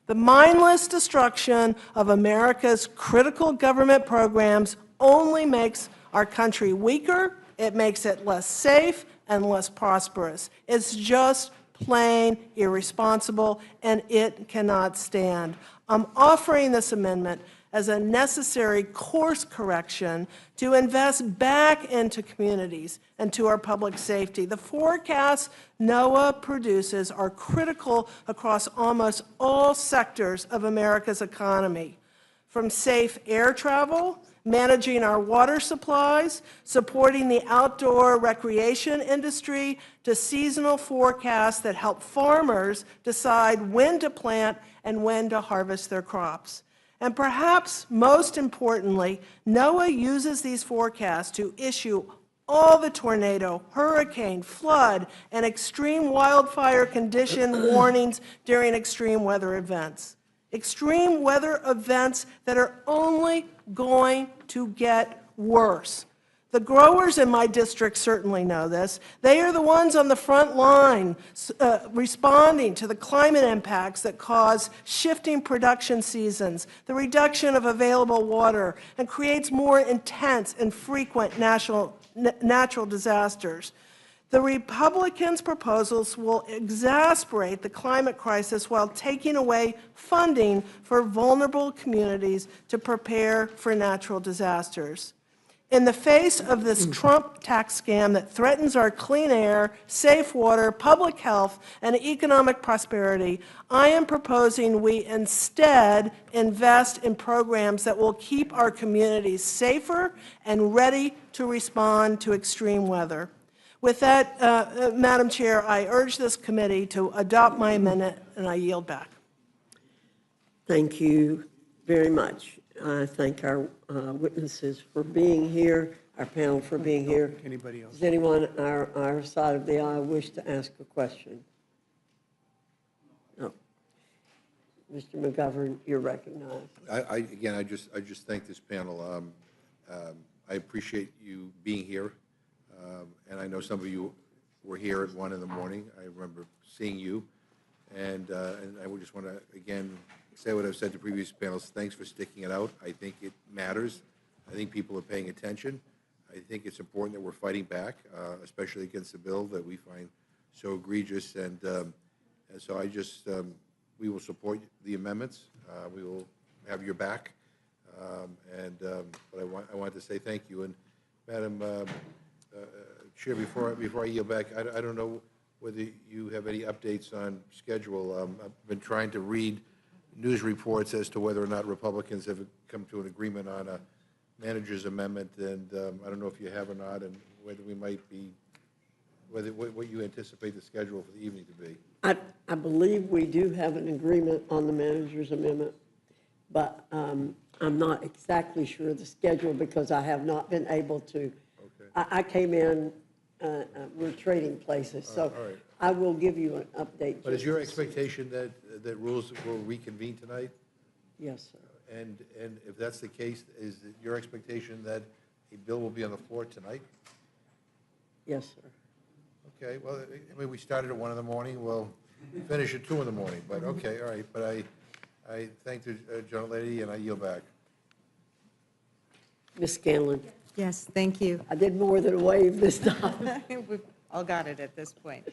[SPEAKER 14] The mindless destruction of America's critical government programs only makes our country weaker, it makes it less safe and less prosperous. It's just plain irresponsible, and it cannot stand. I'm offering this amendment as a necessary course correction to invest back into communities and to our public safety. The forecasts NOAA produces are critical across almost all sectors of America's economy, from safe air travel, managing our water supplies, supporting the outdoor recreation industry, to seasonal forecasts that help farmers decide when to plant and when to harvest their crops. And perhaps most importantly, NOAA uses these forecasts to issue all the tornado, hurricane, flood, and extreme wildfire condition warnings during extreme weather events. Extreme weather events that are only going to get worse. The growers in my district certainly know this. They are the ones on the front line responding to the climate impacts that cause shifting production seasons, the reduction of available water, and creates more intense and frequent natural disasters. The Republicans' proposals will exacerbate the climate crisis while taking away funding for vulnerable communities to prepare for natural disasters. In the face of this Trump tax scam that threatens our clean air, safe water, public health, and economic prosperity, I am proposing we instead invest in programs that will keep our communities safer and ready to respond to extreme weather. With that, Madam Chair, I urge this committee to adopt my amendment, and I yield back.
[SPEAKER 9] Thank you very much. I thank our witnesses for being here, our panel for being here.
[SPEAKER 13] Anybody else?
[SPEAKER 9] Does anyone on our side of the aisle wish to ask a question? No. Mr. McGovern, you're recognized.
[SPEAKER 15] Again, I just thank this panel. I appreciate you being here, and I know some of you were here at 1 in the morning. I remember seeing you, and I would just want to, again, say what I've said to previous panels. Thanks for sticking it out. I think it matters. I think people are paying attention. I think it's important that we're fighting back, especially against the bill that we find so egregious. And so I just, we will support the amendments. We will have your back. But I wanted to say thank you. And Madam Chair, before I yield back, I don't know whether you have any updates on schedule. I've been trying to read news reports as to whether or not Republicans have come to an agreement on a manager's amendment, and I don't know if you have or not, and whether we might be, what you anticipate the schedule for the evening to be.
[SPEAKER 9] I believe we do have an agreement on the manager's amendment, but I'm not exactly sure of the schedule because I have not been able to. Okay. I came in, we're trading places, so
[SPEAKER 15] all right.
[SPEAKER 9] I will give you an update.
[SPEAKER 15] But is your expectation that rules will reconvene tonight?
[SPEAKER 9] Yes, sir.
[SPEAKER 15] And if that's the case, is it your expectation that a bill will be on the floor tonight?
[SPEAKER 9] Yes, sir.
[SPEAKER 15] Okay, well, I mean, we started at 1 in the morning, we'll finish at 2 in the morning, but okay, all right. But I thank the gentlelady, and I yield back.
[SPEAKER 9] Ms. Scanlon.
[SPEAKER 16] Yes, thank you.
[SPEAKER 9] I did more than a wave this time.
[SPEAKER 16] We've all got it at this point.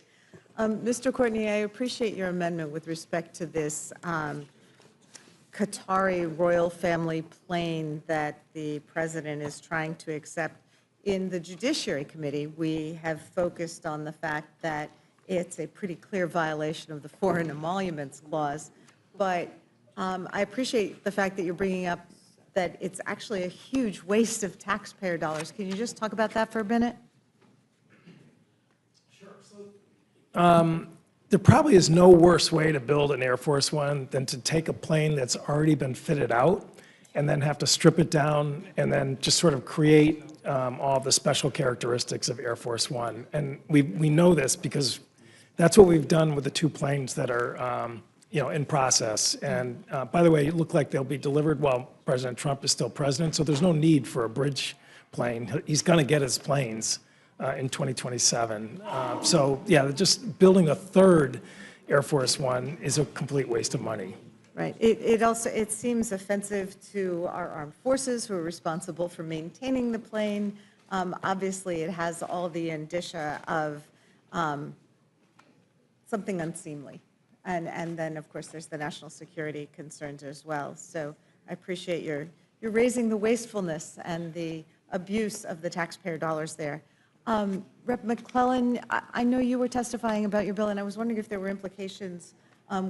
[SPEAKER 16] Mr. Courtney, I appreciate your amendment with respect to this Qatari royal family plane that the president is trying to accept. In the Judiciary Committee, we have focused on the fact that it's a pretty clear violation of the Foreign Emoluments Clause, but I appreciate the fact that you're bringing up that it's actually a huge waste of taxpayer dollars. Can you just talk about that for a minute?
[SPEAKER 6] There probably is no worse way to build an Air Force One than to take a plane that's already been fitted out and then have to strip it down and then just sort of create all the special characteristics of Air Force One. And we know this because that's what we've done with the 2 planes that are in process. And by the way, it looked like they'll be delivered while President Trump is still president, so there's no need for a bridge plane. He's going to get his planes in 2027. So yeah, just building a 3rd Air Force One is a complete waste of money.
[SPEAKER 16] Right. It seems offensive to our armed forces who are responsible for maintaining the plane. Obviously, it has all the indicia of something unseemly. And then, of course, there's the national security concerns as well. So I appreciate you're raising the wastefulness and the abuse of the taxpayer dollars there. Rep. McClellan, I know you were testifying about your bill, and I was wondering if there were implications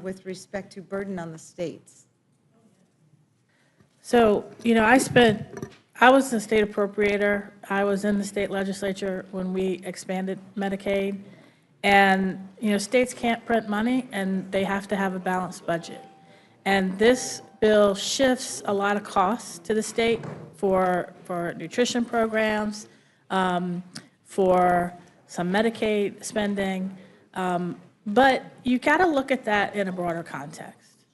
[SPEAKER 16] with respect to burden on the states.
[SPEAKER 8] So, I was the state appropriator. I was in the state legislature when we expanded Medicaid. And, states can't print money, and they have to have a balanced budget. And this bill shifts a lot of costs to the state for nutrition programs, for some Medicaid spending. But you got to look at that in a broader context.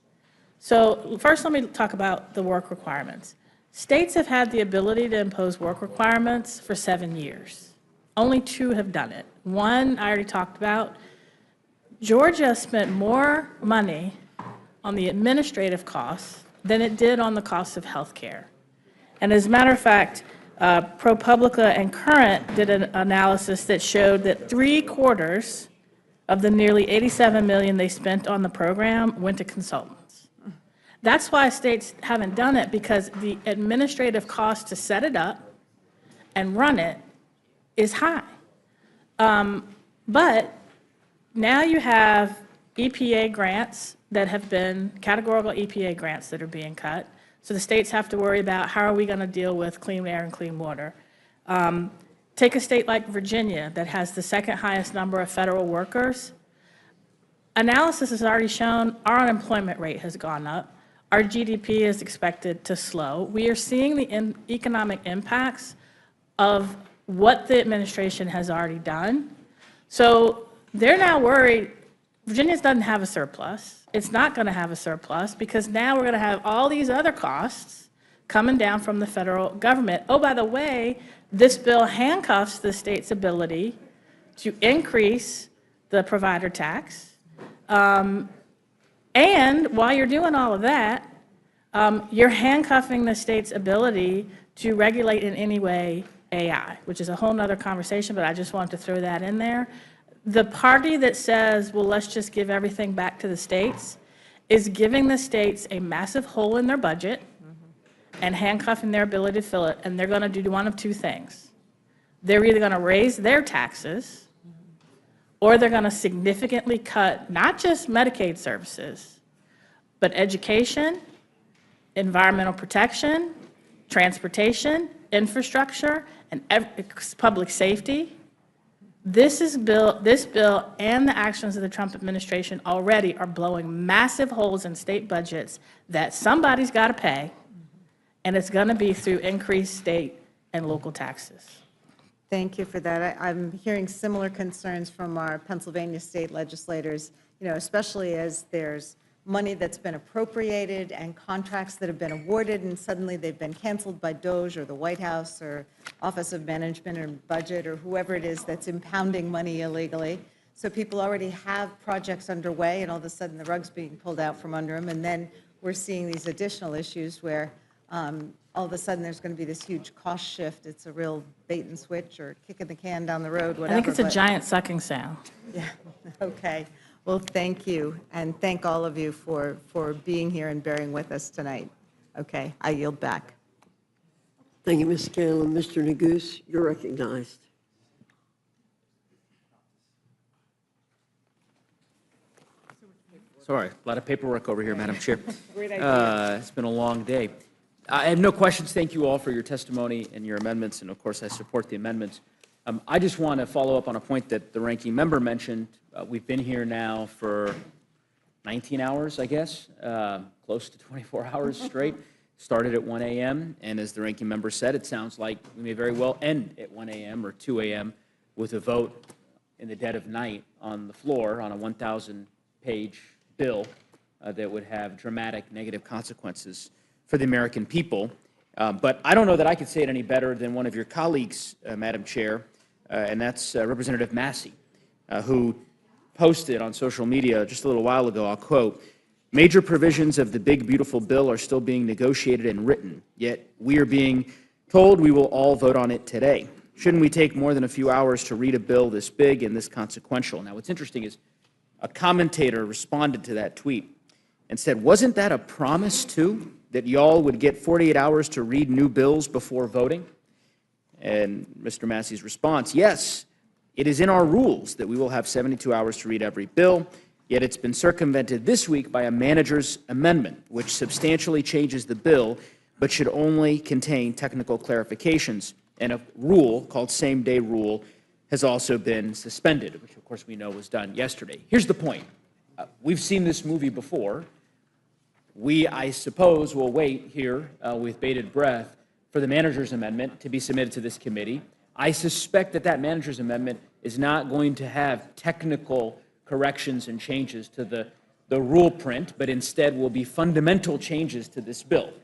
[SPEAKER 8] So first, let me talk about the work requirements. States have had the ability to impose work requirements for 7 years. Only 2 have done it. 1, I already talked about. Georgia spent more money on the administrative costs than it did on the cost of health care. And as a matter of fact, ProPublica and Current did an analysis that showed that 3/4 of the nearly $87 million they spent on the program went to consultants. That's why states haven't done it, because the administrative cost to set it up and run it is high. But now you have EPA grants that have been, categorical EPA grants that are being cut. So the states have to worry about how are we going to deal with clean air and clean water. Take a state like Virginia that has the 2nd highest number of federal workers. Analysis has already shown our unemployment rate has gone up. our GDP is expected to slow. We are seeing the economic impacts of what the administration has already done. So they're now worried. Virginia doesn't have a surplus. It's not going to have a surplus because now we're going to have all these other costs coming down from the federal government. Oh, by the way, this bill handcuffs the state's ability to increase the provider tax. And while you're doing all of that, you're handcuffing the state's ability to regulate in any way AI, which is a whole nother conversation, but I just wanted to throw that in there. The party that says, well, let's just give everything back to the states is giving the states a massive hole in their budget and handcuffing their ability to fill it, and they're going to do one of two things. They're either going to raise their taxes, or they're going to significantly cut not just Medicaid services, but education, environmental protection, transportation, infrastructure, and public safety. This bill and the actions of the Trump administration already are blowing massive holes in state budgets that somebody's got to pay, and it's going to be through increased state and local taxes.
[SPEAKER 16] Thank you for that. I'm hearing similar concerns from our Pennsylvania state legislators, especially as there's money that's been appropriated and contracts that have been awarded, and suddenly they've been canceled by DOJ or the White House or Office of Management or Budget or whoever it is that's impounding money illegally. So people already have projects underway, and all of a sudden the rug's being pulled out from under them, and then we're seeing these additional issues where all of a sudden there's going to be this huge cost shift. It's a real bait and switch or kicking the can down the road, whatever.
[SPEAKER 8] I think it's a giant sucking sound.
[SPEAKER 16] Yeah, okay. Well, thank you, and thank all of you for being here and bearing with us tonight. Okay, I yield back.
[SPEAKER 9] Thank you, Ms. Scanlon. Mr. Neguse, you're recognized.
[SPEAKER 17] Sorry, a lot of paperwork over here, Madam Chair. Great idea. It's been a long day. I have no questions. Thank you all for your testimony and your amendments, and of course, I support the amendments. I just want to follow up on a point that the ranking member mentioned. We've been here now for 19 hours, I guess, close to 24 hours straight. Started at 1 a.m., and as the ranking member said, it sounds like we may very well end at 1 a.m. or 2 a.m. with a vote in the dead of night on the floor on a 1,000-page bill that would have dramatic negative consequences for the American people. But I don't know that I could say it any better than one of your colleagues, Madam Chair, and that's Representative Massey, who posted on social media just a little while ago, I'll quote, "Major provisions of the big, beautiful bill are still being negotiated and written, yet we are being told we will all vote on it today. Shouldn't we take more than a few hours to read a bill this big and this consequential?" Now, what's interesting is a commentator responded to that tweet and said, "Wasn't that a promise, too, that y'all would get 48 hours to read new bills before voting?" And Mr. Massey's response, "Yes, it is in our rules that we will have 72 hours to read every bill, yet it's been circumvented this week by a manager's amendment, which substantially changes the bill, but should only contain technical clarifications. And a rule called same-day rule has also been suspended," which of course we know was done yesterday. Here's the point. We've seen this movie before. We, I suppose, will wait here with bated breath for the manager's amendment to be submitted to this committee. I suspect that that manager's amendment is not going to have technical corrections and changes to the rule print, but instead will be fundamental changes to this bill.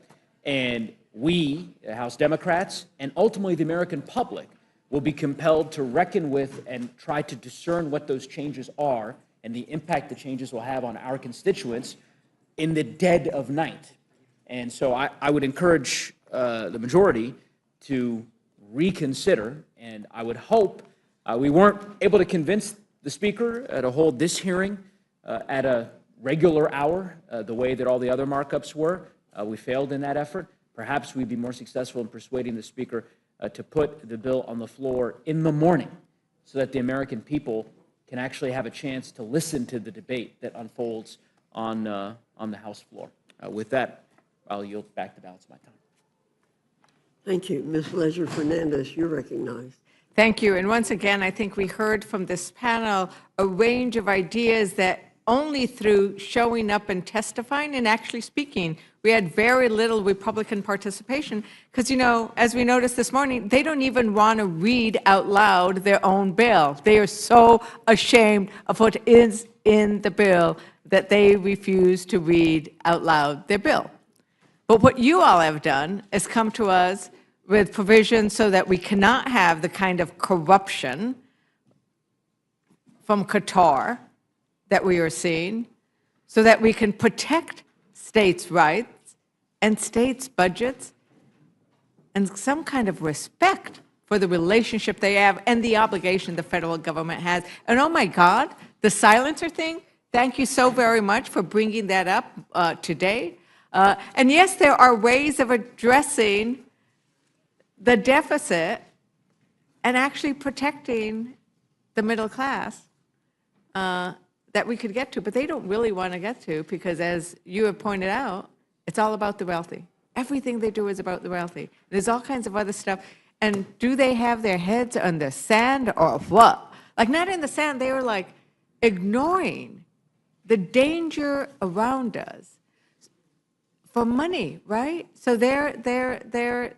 [SPEAKER 17] And we, House Democrats, and ultimately the American public, will be compelled to reckon with and try to discern what those changes are and the impact the changes will have on our constituents in the dead of night. And so I would encourage the majority to reconsider, and I would hope we weren't able to convince the Speaker to hold this hearing at a regular hour, the way that all the other markups were. We failed in that effort. Perhaps we'd be more successful in persuading the Speaker to put the bill on the floor in the morning so that the American people can actually have a chance to listen to the debate that unfolds on the House floor. With that, I'll yield back the balance of my time.
[SPEAKER 9] Thank you. Ms. Leisure-Fernandez, you're recognized.
[SPEAKER 1] Thank you. And once again, I think we heard from this panel a range of ideas that only through showing up and testifying and actually speaking. We had very little Republican participation because, you know, as we noticed this morning, they don't even want to read out loud their own bill. They are so ashamed of what is in the bill that they refuse to read out loud their bill. But what you all have done is come to us with provisions so that we cannot have the kind of corruption from Qatar that we are seeing, so that we can protect states' rights and states' budgets and some kind of respect for the relationship they have and the obligation the federal government has. And oh my God, the silencer thing, thank you so very much for bringing that up today. And yes, there are ways of addressing the deficit and actually protecting the middle class that we could get to, but they don't really want to get to because, as you have pointed out, it's all about the wealthy. Everything they do is about the wealthy. There's all kinds of other stuff. And do they have their heads on the sand or what? Like, not in the sand, they were like ignoring the danger around us for money, right? So the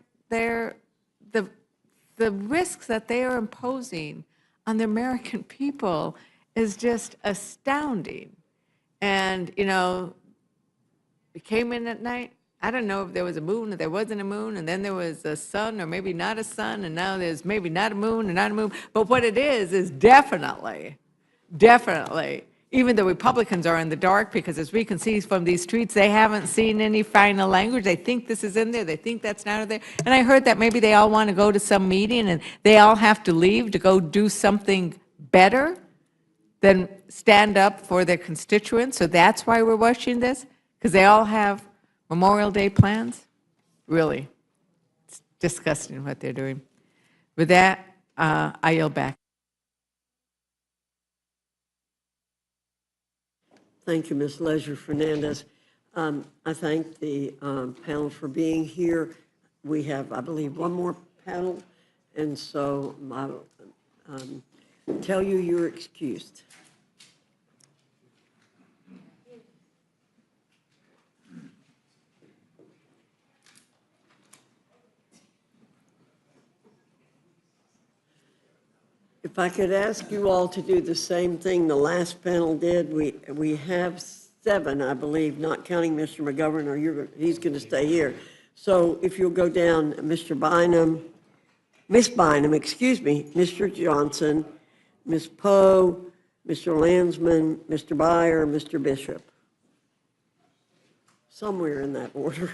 [SPEAKER 1] risks that they are imposing on the American people is just astounding. And, you know, we came in at night. I don't know if there was a moon or there wasn't a moon, and then there was a sun or maybe not a sun, and now there's maybe not a moon and not a moon. But what it is definitely, even the Republicans are in the dark because, as we can see from these tweets, they haven't seen any final language. They think this is in there. They think that's not in there. And I heard that maybe they all want to go to some meeting and they all have to leave to go do something better than stand up for their constituents. So that's why we're watching this, because they all have Memorial Day plans. Really, it's disgusting what they're doing. With that, I yield back.
[SPEAKER 9] Thank you, Ms. Leisure-Fernandez. I thank the panel for being here. We have, I believe, one more panel, and so I'll tell you you're excused. If I could ask you all to do the same thing the last panel did, we have 7, I believe, not counting Mr. McGovern, or he's going to stay here. So if you'll go down, Mr. Bynum, Miss Bynum, excuse me, Mr. Johnson, Ms. Poe, Mr. Landsman, Mr. Byer, Mr. Bishop. Somewhere in that order.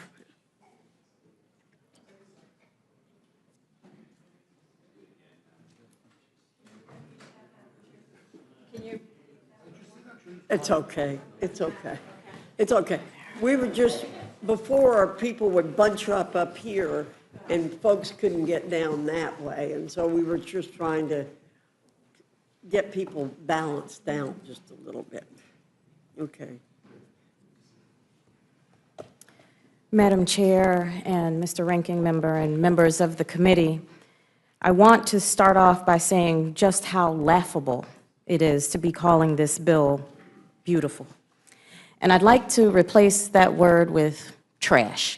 [SPEAKER 9] It's okay. It's okay. It's okay. We were just, before people would bunch up here and folks couldn't get down that way. And so we were just trying to get people balanced down just a little bit. Okay.
[SPEAKER 18] Madam Chair and Mr. Ranking Member and members of the committee, I want to start off by saying just how laughable it is to be calling this bill beautiful. And I'd like to replace that word with trash.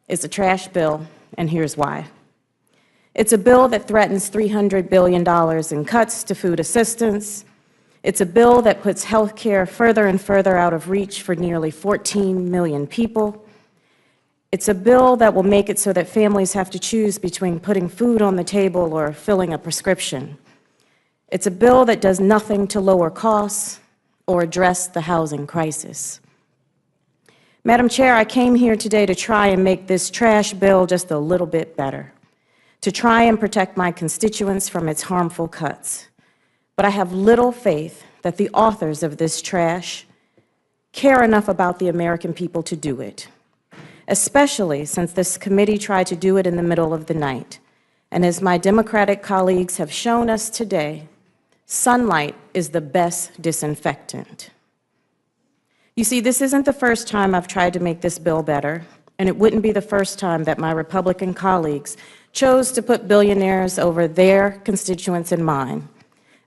[SPEAKER 18] It's a trash bill, and here's why. It's a bill that threatens $300 billion in cuts to food assistance. It's a bill that puts health care further and further out of reach for nearly 14 million people. It's a bill that will make it so that families have to choose between putting food on the table or filling a prescription. It's a bill that does nothing to lower costs or address the housing crisis. Madam Chair, I came here today to try and make this trash bill just a little bit better, to try and protect my constituents from its harmful cuts. But I have little faith that the authors of this trash care enough about the American people to do it, especially since this committee tried to do it in the middle of the night. And as my Democratic colleagues have shown us today, sunlight is the best disinfectant. You see, this isn't the first time I've tried to make this bill better, and it wouldn't be the first time that my Republican colleagues chose to put billionaires over their constituents in mine.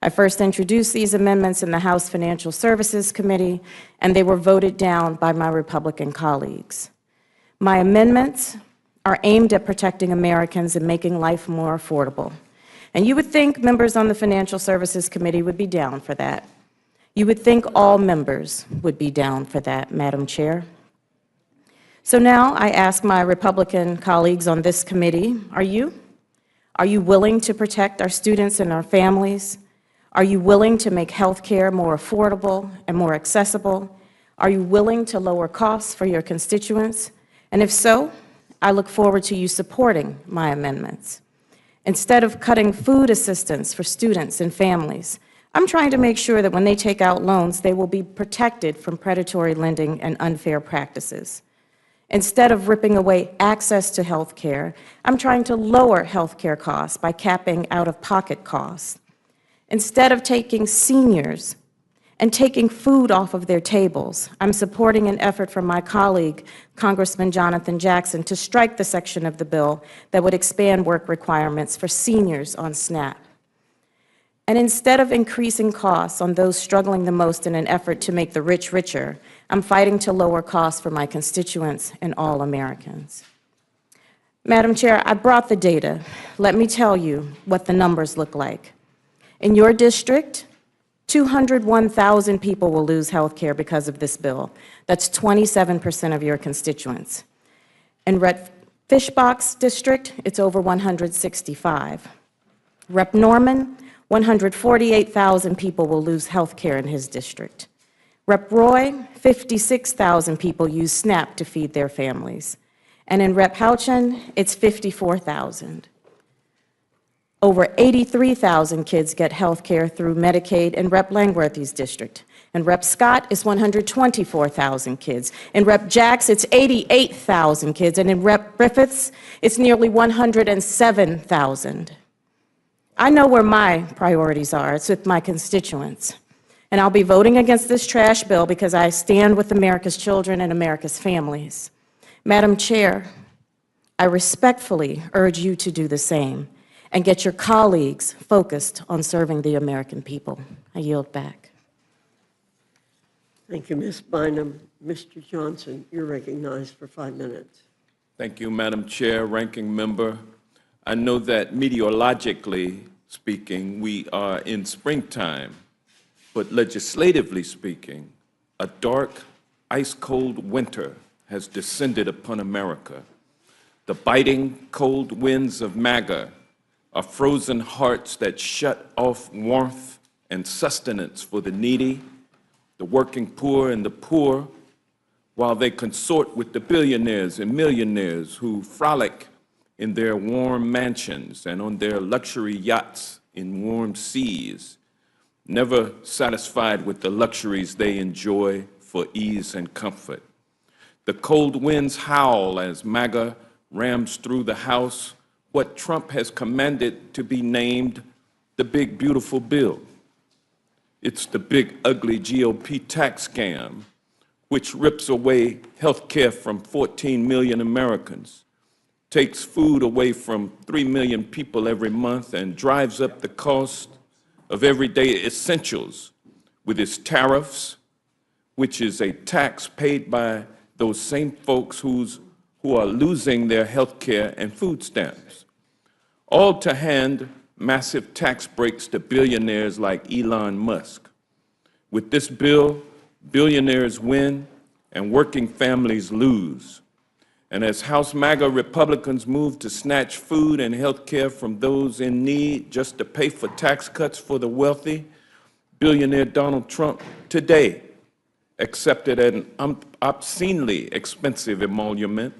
[SPEAKER 18] I first introduced these amendments in the House Financial Services Committee, and they were voted down by my Republican colleagues. My amendments are aimed at protecting Americans and making life more affordable. And you would think members on the Financial Services Committee would be down for that. You would think all members would be down for that, Madam Chair. So now I ask my Republican colleagues on this committee, are you? Are you willing to protect our students and our families? Are you willing to make health care more affordable and more accessible? Are you willing to lower costs for your constituents? And if so, I look forward to you supporting my amendments. Instead of cutting food assistance for students and families, I'm trying to make sure that when they take out loans, they will be protected from predatory lending and unfair practices. Instead of ripping away access to health care, I'm trying to lower health care costs by capping out-of-pocket costs. Instead of taking seniors and taking food off of their tables, I'm supporting an effort from my colleague, Congressman Jonathan Jackson, to strike the section of the bill that would expand work requirements for seniors on SNAP. And instead of increasing costs on those struggling the most in an effort to make the rich richer, I'm fighting to lower costs for my constituents and all Americans. Madam Chair, I brought the data. Let me tell you what the numbers look like. In your district, 201,000 people will lose health care because of this bill. That's 27% of your constituents. In Rep. Fishbach's district, it's over 165. Rep. Norman, 148,000 people will lose health care in his district. Rep. Roy, 56,000 people use SNAP to feed their families. And in Rep. Houchin, it's 54,000. Over 83,000 kids get health care through Medicaid in Rep. Langworthy's district. In Rep. Scott, it's 124,000 kids. In Rep. Jacks, it's 88,000 kids. And in Rep. Griffiths, it's nearly 107,000. I know where my priorities are. It's with my constituents. And I'll be voting against this trash bill because I stand with America's children and America's families. Madam Chair, I respectfully urge you to do the same and get your colleagues focused on serving the American people. I yield back.
[SPEAKER 9] Thank you, Ms. Bynum. Mr. Johnson, you're recognized for 5 minutes.
[SPEAKER 19] Thank you, Madam Chair, Ranking Member. I know that meteorologically speaking, we are in springtime, but legislatively speaking, a dark, ice-cold winter has descended upon America. The biting, cold winds of MAGA are frozen hearts that shut off warmth and sustenance for the needy, the working poor and the poor, while they consort with the billionaires and millionaires who frolic in their warm mansions and on their luxury yachts in warm seas, never satisfied with the luxuries they enjoy for ease and comfort. The cold winds howl as MAGA rams through the House what Trump has commanded to be named the Big Beautiful Bill. It's the big, ugly GOP tax scam, which rips away health care from 14 million Americans, takes food away from 3 million people every month, and drives up the cost of everyday essentials with its tariffs, which is a tax paid by those same folks who are losing their health care and food stamps, all to hand massive tax breaks to billionaires like Elon Musk. With this bill, billionaires win and working families lose. And as House MAGA Republicans move to snatch food and health care from those in need just to pay for tax cuts for the wealthy, billionaire Donald Trump today accepted an obscenely expensive emolument,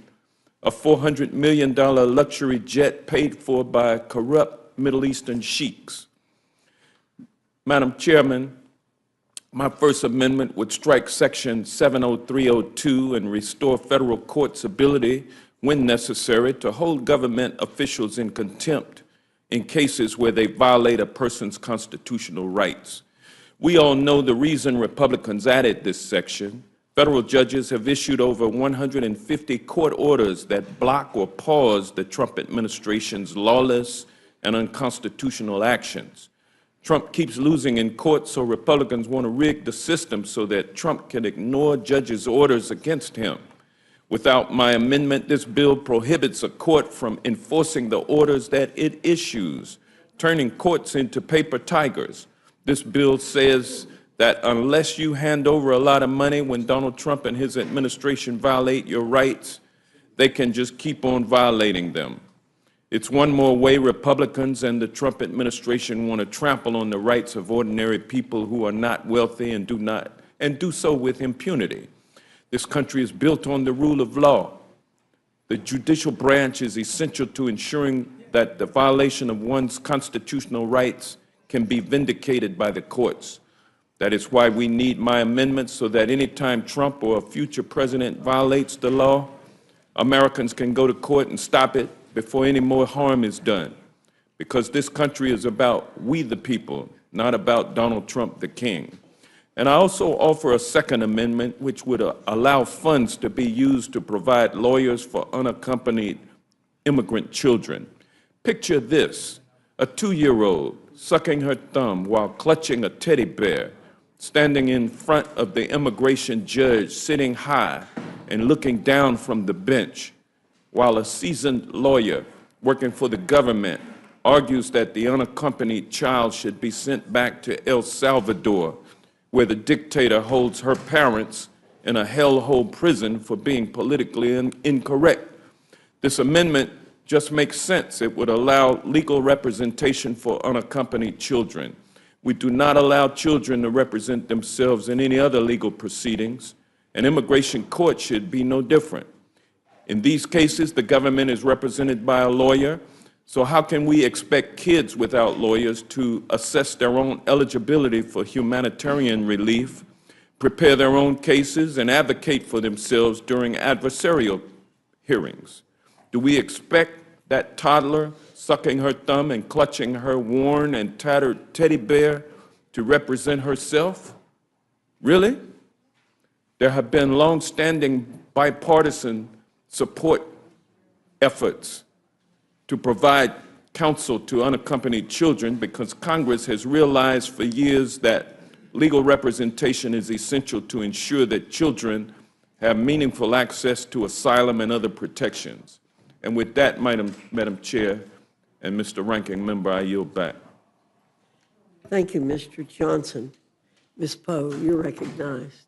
[SPEAKER 19] a $400 million luxury jet paid for by corrupt Middle Eastern sheiks. Madam Chairman, my first amendment would strike Section 70302 and restore federal courts' ability, when necessary, to hold government officials in contempt in cases where they violate a person's constitutional rights. We all know the reason Republicans added this section. Federal judges have issued over 150 court orders that block or pause the Trump administration's lawless and unconstitutional actions. Trump keeps losing in court, so Republicans want to rig the system so that Trump can ignore judges' orders against him. Without my amendment, this bill prohibits a court from enforcing the orders that it issues, turning courts into paper tigers. This bill says that unless you hand over a lot of money when Donald Trump and his administration violate your rights, they can just keep on violating them. It's one more way Republicans and the Trump administration want to trample on the rights of ordinary people who are not wealthy and do so with impunity. This country is built on the rule of law. The judicial branch is essential to ensuring that the violation of one's constitutional rights can be vindicated by the courts. That is why we need my amendment, so that any time Trump or a future president violates the law, Americans can go to court and stop it before any more harm is done. Because this country is about we the people, not about Donald Trump the king. And I also offer a second amendment which would allow funds to be used to provide lawyers for unaccompanied immigrant children. Picture this: a 2-year-old sucking her thumb while clutching a teddy bear, standing in front of the immigration judge, sitting high and looking down from the bench, while a seasoned lawyer working for the government argues that the unaccompanied child should be sent back to El Salvador, where the dictator holds her parents in a hellhole prison for being politically incorrect. This amendment just makes sense. It would allow legal representation for unaccompanied children. We do not allow children to represent themselves in any other legal proceedings, and immigration court should be no different. In these cases, the government is represented by a lawyer, so how can we expect kids without lawyers to assess their own eligibility for humanitarian relief, prepare their own cases, and advocate for themselves during adversarial hearings? Do we expect that toddler sucking her thumb and clutching her worn and tattered teddy bear to represent herself? Really? There have been long-standing bipartisan support efforts to provide counsel to unaccompanied children, because Congress has realized for years that legal representation is essential to ensure that children have meaningful access to asylum and other protections. And with that, Madam Chair and Mr. Ranking Member, I yield back.
[SPEAKER 9] Thank you, Mr. Johnson. Ms. Poe, you're recognized.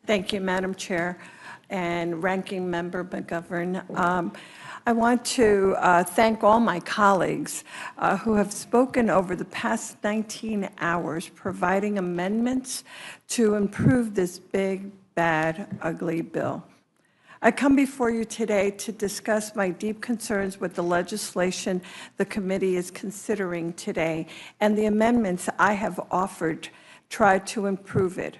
[SPEAKER 14] Thank you, Madam Chair and Ranking Member McGovern. I want to thank all my colleagues who have spoken over the past 19 hours, providing amendments to improve this big, bad, ugly bill. I come before you today to discuss my deep concerns with the legislation the committee is considering today and the amendments I have offered try to improve it.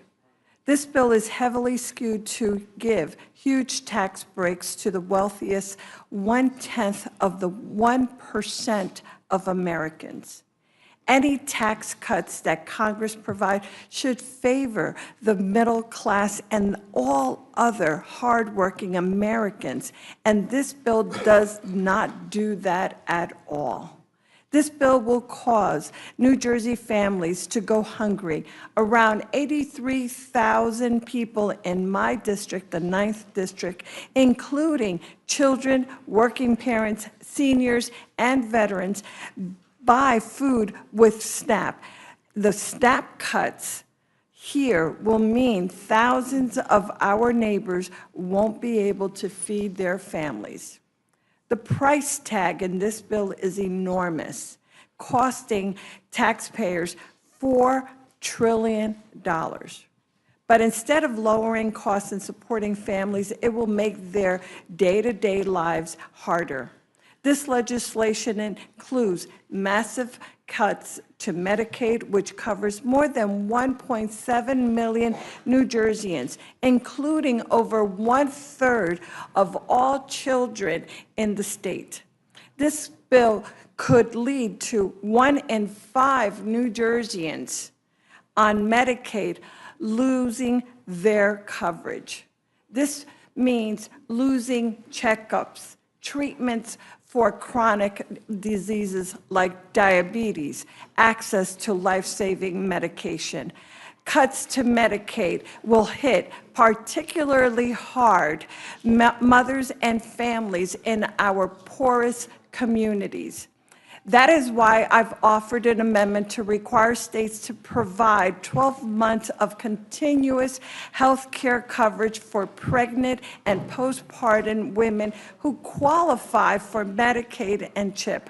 [SPEAKER 14] This bill is heavily skewed to give huge tax breaks to the wealthiest 1/10 of the 1% of Americans. Any tax cuts that Congress provides should favor the middle class and all other hardworking Americans, and this bill does not do that at all. This bill will cause New Jersey families to go hungry. Around 83,000 people in my district, the 9th district, including children, working parents, seniors, and veterans, buy food with SNAP. The SNAP cuts here will mean thousands of our neighbors won't be able to feed their families. The price tag in this bill is enormous, costing taxpayers $4 trillion. But instead of lowering costs and supporting families, it will make their day-to-day lives harder. This legislation includes massive cuts to Medicaid, which covers more than 1.7 million New Jerseyans, including over 1/3 of all children in the state. This bill could lead to 1 in 5 New Jerseyans on Medicaid losing their coverage. This means losing checkups, treatments
[SPEAKER 20] for chronic diseases like diabetes, access to life-saving medication. Cuts to Medicaid will hit particularly hard mothers and families in our poorest communities. That is why I've offered an amendment to require states to provide 12 months of continuous health care coverage for pregnant and postpartum women who qualify for Medicaid and CHIP.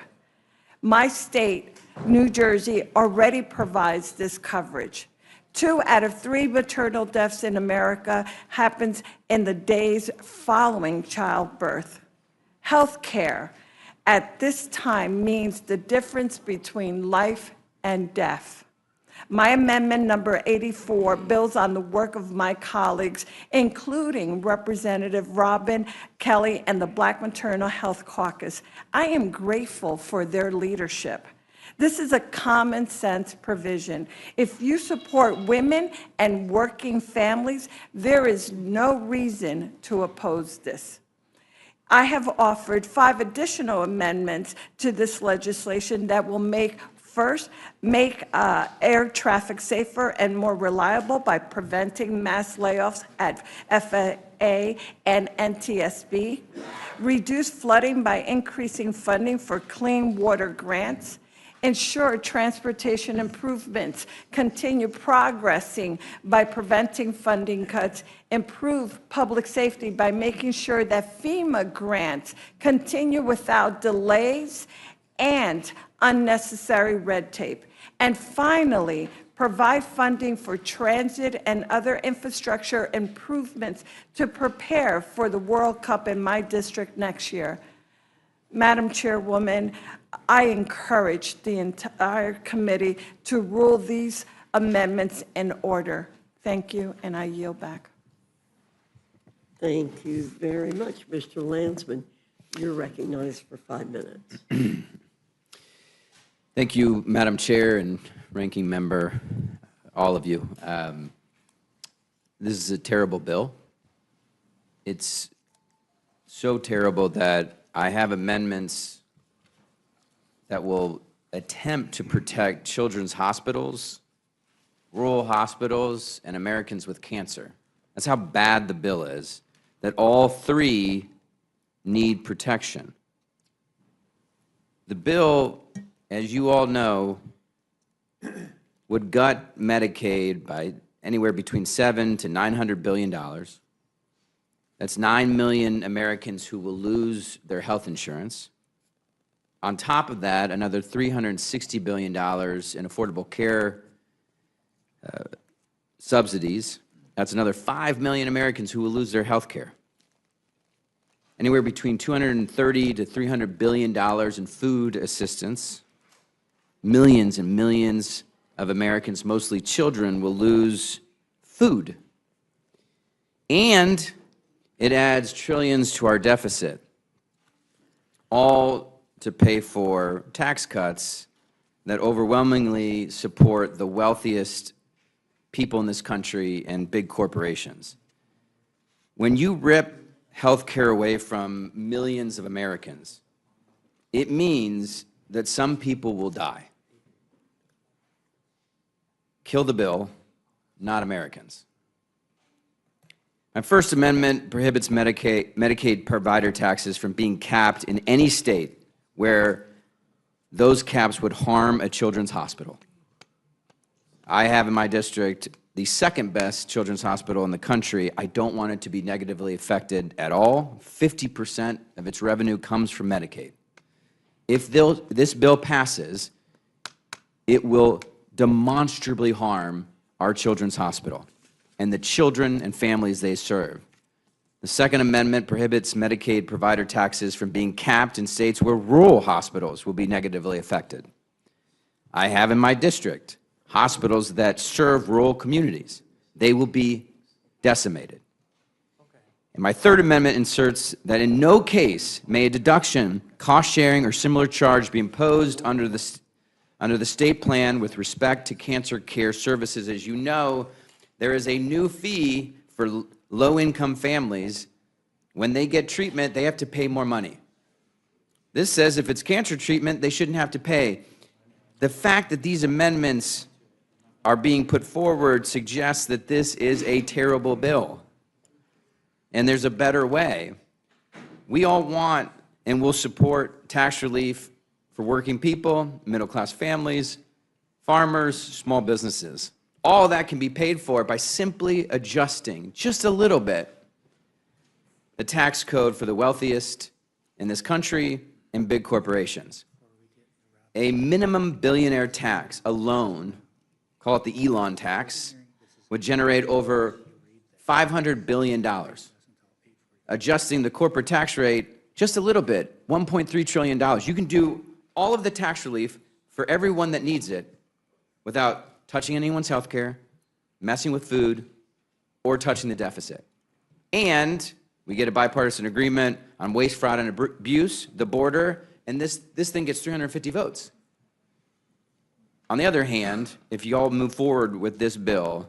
[SPEAKER 20] My state, New Jersey, already provides this coverage. 2 out of 3 maternal deaths in America happens in the days following childbirth. Health care at this time means the difference between life and death. My amendment number 84 builds on the work of my colleagues, including Representative Robin Kelly and the Black Maternal Health Caucus. I am grateful for their leadership. This is a common sense provision. If you support women and working families, there is no reason to oppose this. I have offered 5 additional amendments to this legislation that will make air traffic safer and more reliable by preventing mass layoffs at FAA and NTSB, reduce flooding by increasing funding for clean water grants, ensure transportation improvements continue progressing by preventing funding cuts, improve public safety by making sure that FEMA grants continue without delays and unnecessary red tape. And finally, provide funding for transit and other infrastructure improvements to prepare for the World Cup in my district next year. Madam Chairwoman, I encourage the entire committee to rule these amendments in order. Thank you, and I yield back.
[SPEAKER 9] Thank you very much, Mr. Landsman. You're recognized for 5 minutes.
[SPEAKER 17] Thank you, Madam Chair and Ranking Member, all of you. This is a terrible bill. It's so terrible that I have amendments that will attempt to protect children's hospitals, rural hospitals, and Americans with cancer. That's how bad the bill is, that all 3 need protection. The bill, as you all know, would gut Medicaid by anywhere between $700 to $900 billion. That's 9 million Americans who will lose their health insurance. On top of that, another $360 billion in affordable care subsidies. That's another 5 million Americans who will lose their health care. Anywhere between $230 to $300 billion in food assistance. Millions and millions of Americans, mostly children, will lose food. And it adds trillions to our deficit, all to pay for tax cuts that overwhelmingly support the wealthiest people in this country and big corporations. When you rip health care away from millions of Americans, it means that some people will die. Kill the bill, not Americans. My First Amendment prohibits Medicaid provider taxes from being capped in any state where those caps would harm a children's hospital. I have in my district the second best children's hospital in the country. I don't want it to be negatively affected at all. 50% of its revenue comes from Medicaid. If this bill passes, it will demonstrably harm our children's hospital and the children and families they serve. The Second Amendment prohibits Medicaid provider taxes from being capped in states where rural hospitals will be negatively affected. I have in my district hospitals that serve rural communities. They will be decimated. And my Third Amendment inserts that in no case may a deduction, cost sharing, or similar charge be imposed under the state plan with respect to cancer care services. As you know, there is a new fee for low-income families. When they get treatment, they have to pay more money.
[SPEAKER 21] This says if it's cancer treatment, they shouldn't have to pay. The fact that these amendments are being put forward suggests that this is a terrible bill. And there's a better way. We all want and will support tax relief for working people, middle-class families, farmers, small businesses. All that can be paid for by simply adjusting just a little bit the tax code for the wealthiest in this country and big corporations. A minimum billionaire tax alone, call it the Elon tax, would generate over $500 billion. Adjusting the corporate tax rate just a little bit, $1.3 trillion. You can do all of the tax relief for everyone that needs it without touching anyone's health care, messing with food, or touching the deficit. And we get a bipartisan agreement on waste, fraud, and abuse, the border, and this thing gets 350 votes. On the other hand, if you all move forward with this bill,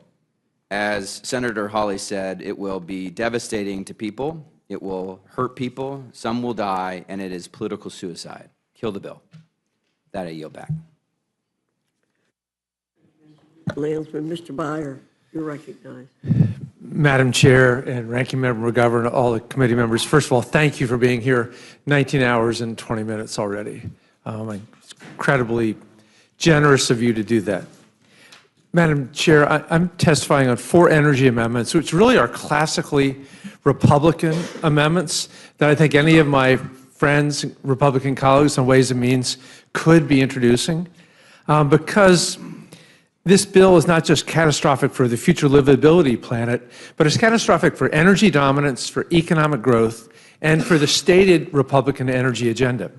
[SPEAKER 21] as Senator Hawley said, it will be devastating to people, it will hurt people, some will die, and it is political suicide. Kill the bill. That I yield back.
[SPEAKER 9] Landsman, Mr. Byer, you're recognized.
[SPEAKER 4] Madam Chair and Ranking Member McGovern, all the committee members, first of all, thank you for being here. 19 hours and 20 minutes already. It's incredibly generous of you to do that. Madam Chair, I'm testifying on 4 energy amendments, which really are classically Republican amendments that I think any of my friends, Republican colleagues on Ways and Means could be introducing, because this bill is not just catastrophic for the future livability planet, but it's catastrophic for energy dominance, for economic growth, and for the stated Republican energy agenda.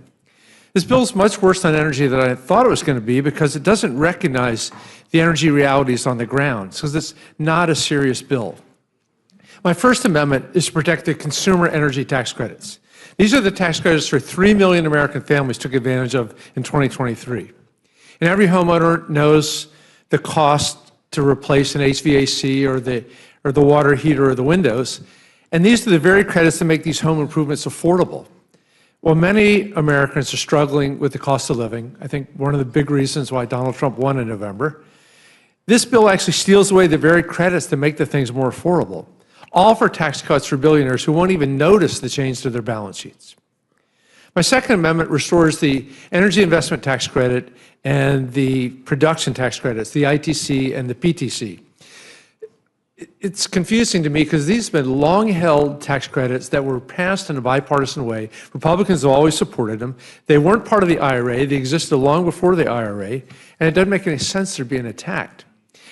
[SPEAKER 4] This bill is much worse on energy than I thought it was going to be because it doesn't recognize the energy realities on the ground, so it's not a serious bill. My first amendment is to protect the consumer energy tax credits. These are the tax credits for 3 million American families took advantage of in 2023. And every homeowner knows the cost to replace an HVAC or the water heater or the windows. And these are the very credits that make these home improvements affordable. Well, many Americans are struggling with the cost of living. I think one of the big reasons why Donald Trump won in November. This bill actually steals away the very credits that make the things more affordable, all for tax cuts for billionaires who won't even notice the change to their balance sheets. My second amendment restores the energy investment tax credit and the production tax credits, the ITC and the PTC. It's confusing to me because these have been long-held tax credits that were passed in a bipartisan way. Republicans have always supported them. They weren't part of the IRA. They existed long before the IRA, and it doesn't make any sense they're being attacked.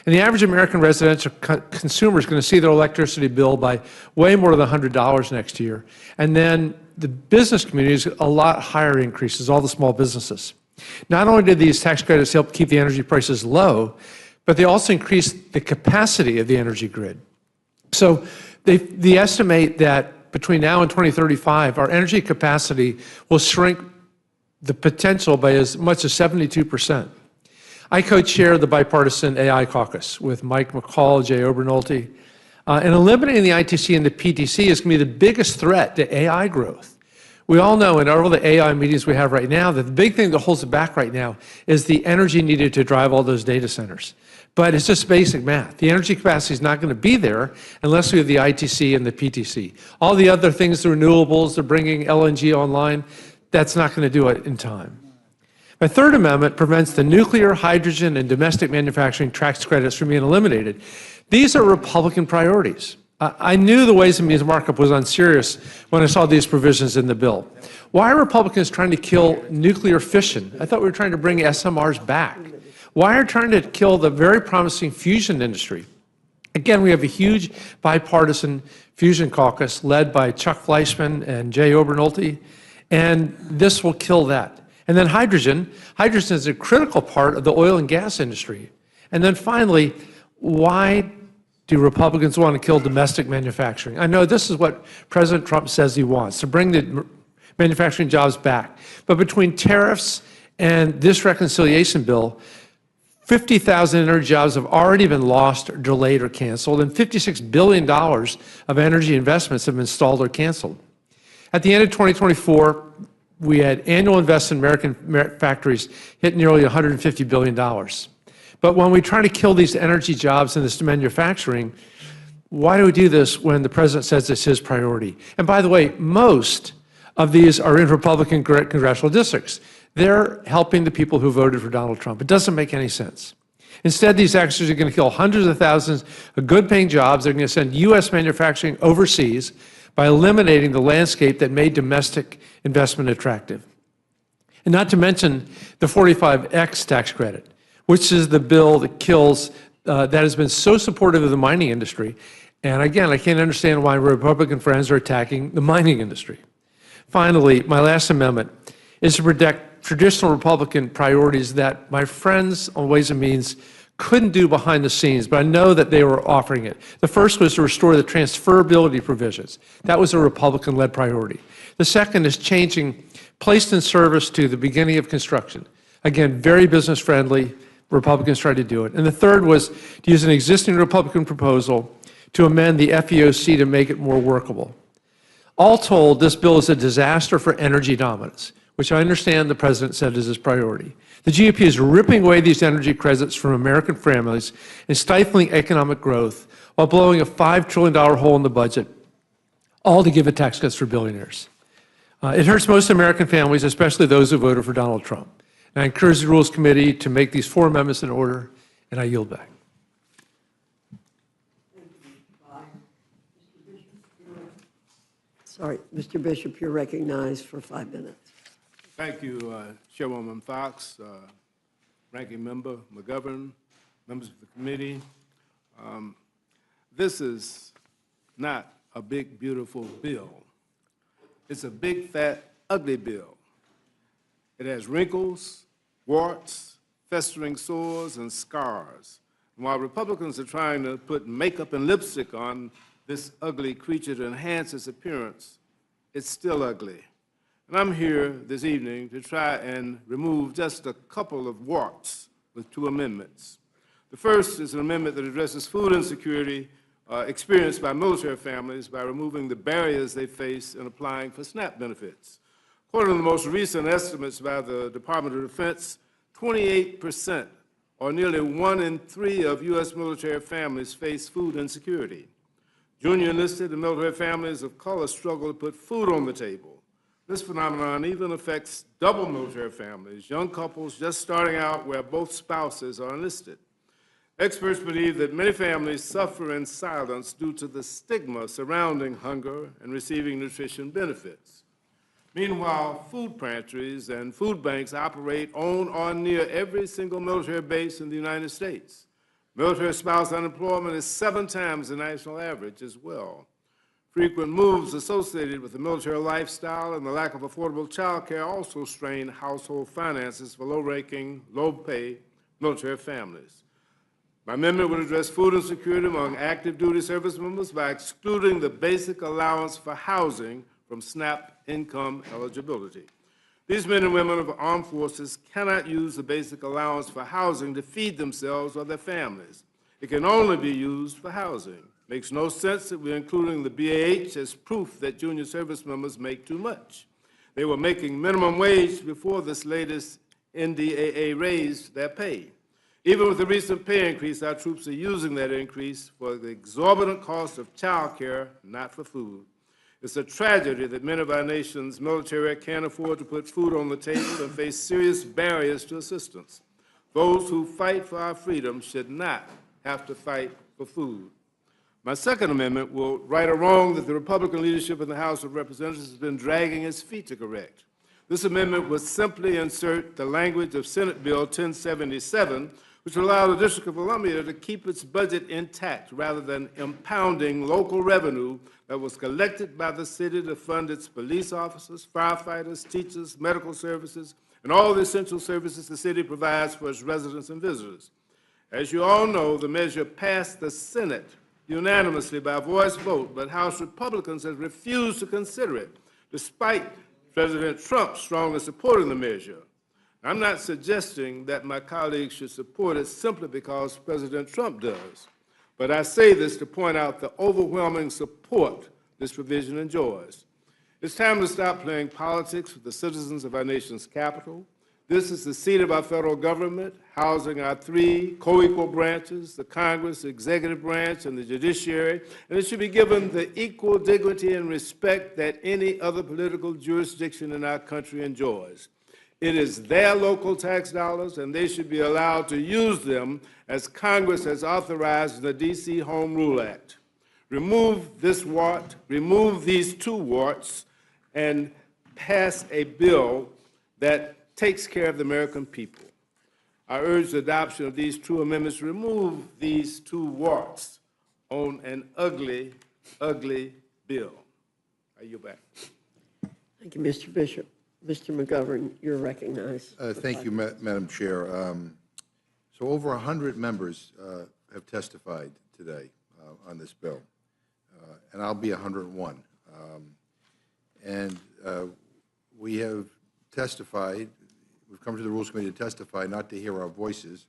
[SPEAKER 4] And the average American residential consumer is going to see their electricity bill by way more than $100 next year. And then the business community is a lot higher increases, all the small businesses. Not only did these tax credits help keep the energy prices low, but they also increased the capacity of the energy grid. So they estimate that between now and 2035, our energy capacity will shrink the potential by as much as 72%. I co-chair the bipartisan AI caucus with Mike McCall, Jay Obernolte, and eliminating the ITC and the PTC is going to be the biggest threat to AI growth. We all know in all the AI meetings we have right now that the big thing that holds it back right now is the energy needed to drive all those data centers. But it's just basic math. The energy capacity is not going to be there unless we have the ITC and the PTC. All the other things, the renewables, they're bringing LNG online, that's not going to do it in time. My third amendment prevents the nuclear, hydrogen, and domestic manufacturing tax credits from being eliminated. These are Republican priorities. I knew the Ways and Means markup was unserious when I saw these provisions in the bill. Why are Republicans trying to kill nuclear fission? I thought we were trying to bring SMRs back. Why are we trying to kill the very promising fusion industry? Again, we have a huge bipartisan fusion caucus led by Chuck Fleischman and Jay Obernolte, and this will kill that. And then hydrogen. Hydrogen is a critical part of the oil and gas industry. And then finally, why do Republicans want to kill domestic manufacturing? I know this is what President Trump says he wants, to bring the manufacturing jobs back. But between tariffs and this reconciliation bill, 50,000 energy jobs have already been lost, or delayed, or canceled, and $56 billion of energy investments have been stalled or canceled. At the end of 2024,
[SPEAKER 2] we had annual investment in American factories hit nearly $150 billion. But when we try to kill these energy jobs and this manufacturing, why do we do this when the president says it's his priority? And by the way, most of these are in Republican congressional districts. They're helping the people who voted for Donald Trump. It doesn't make any sense. Instead, these actions are going to kill hundreds of thousands of good-paying jobs. They're going to send U.S. manufacturing overseas by eliminating the landscape that made domestic investment attractive. And not to mention the 45X tax credit, which is the bill that kills, that has been so supportive of the mining industry. And again, I can't understand why Republican friends are attacking the mining industry. Finally, my last amendment is to protect traditional Republican priorities that my friends on Ways and Means couldn't do behind the scenes, but I know that they were offering it. The first was to restore the transferability provisions. That was a Republican-led priority. The second is changing placed in service to the beginning of construction. Again, very business-friendly. Republicans tried to do it. And the third was to use an existing Republican proposal to amend the FEOC to make it more workable. All told, this bill is a disaster for energy dominance, which I understand the president said is his priority. The GOP is ripping away these energy credits from American families and stifling economic growth while blowing a $5 trillion hole in the budget, all to give it tax cuts for billionaires. It hurts most American families, especially those who voted for Donald Trump. And I encourage the Rules Committee to make these 4 amendments in order, and I yield back.
[SPEAKER 9] Sorry, Mr. Bishop, you're recognized for 5 minutes.
[SPEAKER 22] Thank you, Chairwoman Fox, Ranking Member McGovern, members of the committee. This is not a big, beautiful bill. It's a big, fat, ugly bill. It has wrinkles, warts, festering sores, and scars. And while Republicans are trying to put makeup and lipstick on this ugly creature to enhance its appearance, it's still ugly. And I'm here this evening to try and remove just a couple of warts with 2 amendments. The first is an amendment that addresses food insecurity experienced by military families by removing the barriers they face in applying for SNAP benefits. According to the most recent estimates by the Department of Defense, 28%, or nearly 1 in 3 of U.S. military families face food insecurity. Junior enlisted and military families of color struggle to put food on the table. This phenomenon even affects double military families, young couples just starting out where both spouses are enlisted. Experts believe that many families suffer in silence due to the stigma surrounding hunger and receiving nutrition benefits. Meanwhile, food pantries and food banks operate on or near every single military base in the United States. Military spouse unemployment is 7 times the national average as well. Frequent moves associated with the military lifestyle and the lack of affordable child care also strain household finances for low-ranking, low-pay military families. My amendment would address food insecurity among active duty service members by excluding the basic allowance for housing from SNAP income eligibility. These men and women of armed forces cannot use the basic allowance for housing to feed themselves or their families. It can only be used for housing. It makes no sense that we're including the BAH as proof that junior service members make too much. They were making minimum wage before this latest NDAA raised their pay. Even with the recent pay increase, our troops are using that increase for the exorbitant cost of child care, not for food. It's a tragedy that many of our nation's military can't afford to put food on the table and face serious barriers to assistance. Those who fight for our freedom should not have to fight for food. My second amendment will right a wrong that the Republican leadership in the House of Representatives has been dragging its feet to correct. This amendment would simply insert the language of Senate Bill 1077, which will allow the District of Columbia to keep its budget intact rather than impounding local revenue that was collected by the city to fund its police officers, firefighters, teachers, medical services, and all the essential services the city provides for its residents and visitors. As you all know, the measure passed the Senate unanimously by voice vote, but House Republicans have refused to consider it, despite President Trump strongly supporting the measure. I'm not suggesting that my colleagues should support it simply because President Trump does, but I say this to point out the overwhelming support this provision enjoys. It's time to stop playing politics with the citizens of our nation's capital. This is the seat of our federal government, housing our three co-equal branches, the Congress, the executive branch, and the judiciary, and it should be given the equal dignity and respect that any other political jurisdiction in our country enjoys. It is their local tax dollars, and they should be allowed to use them as Congress has authorized in the D.C. Home Rule Act. Remove this wart, remove these two warts, and pass a bill that takes care of the American people. I urge the adoption of these two amendments to remove these two warts on an ugly, ugly bill. I yield back.
[SPEAKER 9] Thank you, Mr. Bishop. Mr. McGovern, you're recognized.
[SPEAKER 15] Thank you, Madam Chair. So over 100 members have testified today on this bill, and I'll be 101. We have testified, we've come to the Rules Committee to testify, not to hear our voices,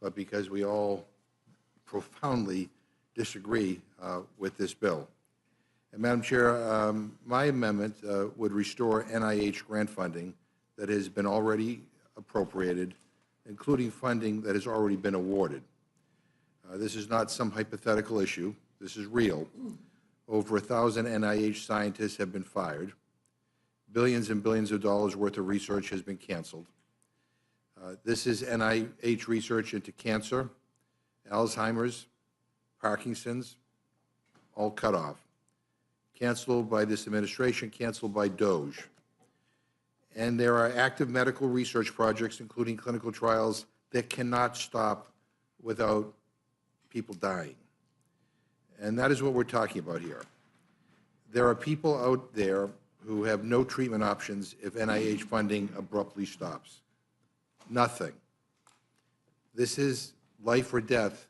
[SPEAKER 15] but because we all profoundly disagree with this bill. And Madam Chair, my amendment would restore NIH grant funding that has been already appropriated, including funding that has already been awarded. This is not some hypothetical issue. This is real. Over 1,000 NIH scientists have been fired. Billions and billions of dollars worth of research has been canceled. This is NIH research into cancer, Alzheimer's, Parkinson's, all cut off. Canceled by this administration, canceled by DOGE. And there are active medical research projects, including clinical trials, that cannot stop without people dying. And that is what we're talking about here. There are people out there who have no treatment options if NIH funding abruptly stops. Nothing. This is life or death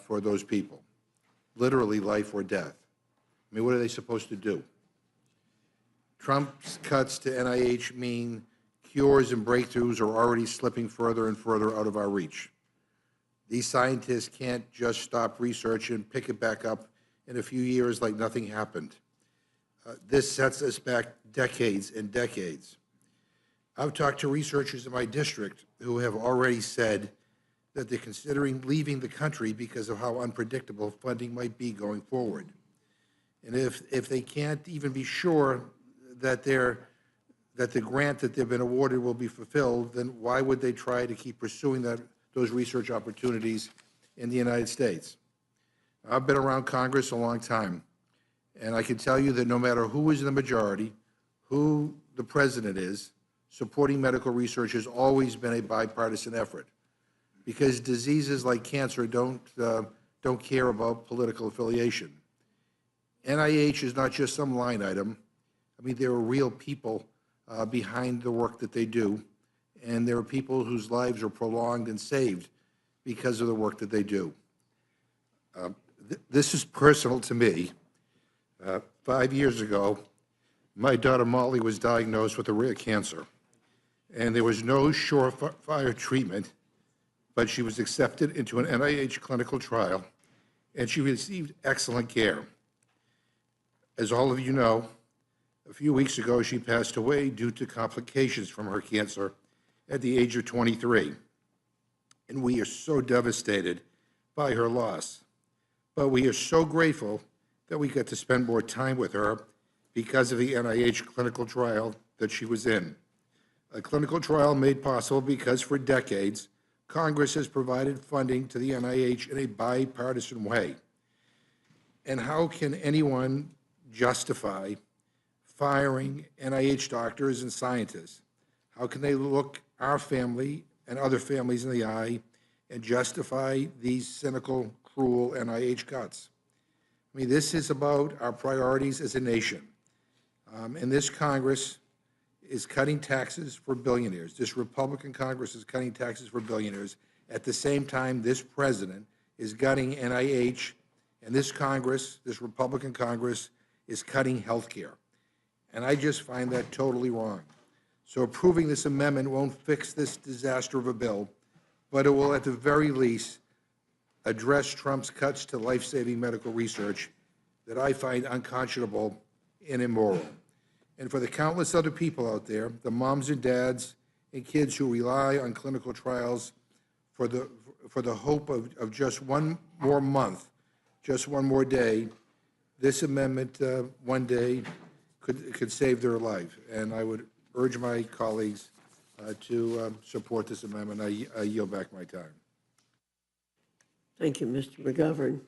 [SPEAKER 15] for those people. Literally life or death. I mean, what are they supposed to do? Trump's cuts to NIH mean cures and breakthroughs are already slipping further and further out of our reach. These scientists can't just stop research and pick it back up in a few years like nothing happened. This sets us back decades and decades. I've talked to researchers in my district who have already said that they're considering leaving the country because of how unpredictable funding might be going forward. And if they can't even be sure that the grant that they've been awarded will be fulfilled, then why would they try to keep pursuing those research opportunities in the United States? I've been around Congress a long time, and I can tell you that no matter who is in the majority, who the president is, supporting medical research has always been a bipartisan effort, because diseases like cancer don't care about political affiliation. NIH is not just some line item. I mean, there are real people behind the work that they do, and there are people whose lives are prolonged and saved because of the work that they do. This is personal to me. 5 years ago, my daughter Molly was diagnosed with a rare cancer, and there was no surefire treatment, but she was accepted into an NIH clinical trial, and she received excellent care. As all of you know, a few weeks ago, she passed away due to complications from her cancer at the age of 23. And we are so devastated by her loss. But we are so grateful that we got to spend more time with her because of the NIH clinical trial that she was in. A clinical trial made possible because for decades, Congress has provided funding to the NIH in a bipartisan way. And how can anyone justify firing NIH doctors and scientists? How can they look our family and other families in the eye and justify these cynical, cruel NIH cuts? I mean, this is about our priorities as a nation. And this Congress is cutting taxes for billionaires. This Republican Congress is cutting taxes for billionaires. At the same time, this president is gutting NIH, and this Congress, this Republican Congress, is cutting health care. And I just find that totally wrong. So approving this amendment won't fix this disaster of a bill, but it will at the very least address Trump's cuts to life-saving medical research that I find unconscionable and immoral. And for the countless other people out there, the moms and dads and kids who rely on clinical trials for the hope of just one more month, just one more day, this amendment one day could save their life. And I would urge my colleagues to support this amendment. I yield back my time.
[SPEAKER 9] Thank you, Mr. McGovern.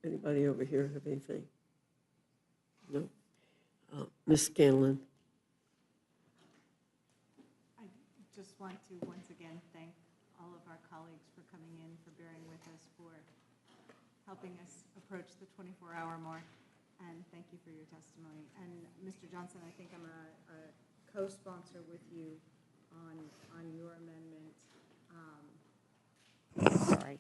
[SPEAKER 9] Anybody over here have anything? No? Ms. Scanlon?
[SPEAKER 16] I just want to once again thank all of our colleagues for coming in, for bearing with us, for helping us approach the 24-hour mark, and thank you for your testimony. And Mr. Johnson, I think I'm a co-sponsor with you on your amendment. Sorry.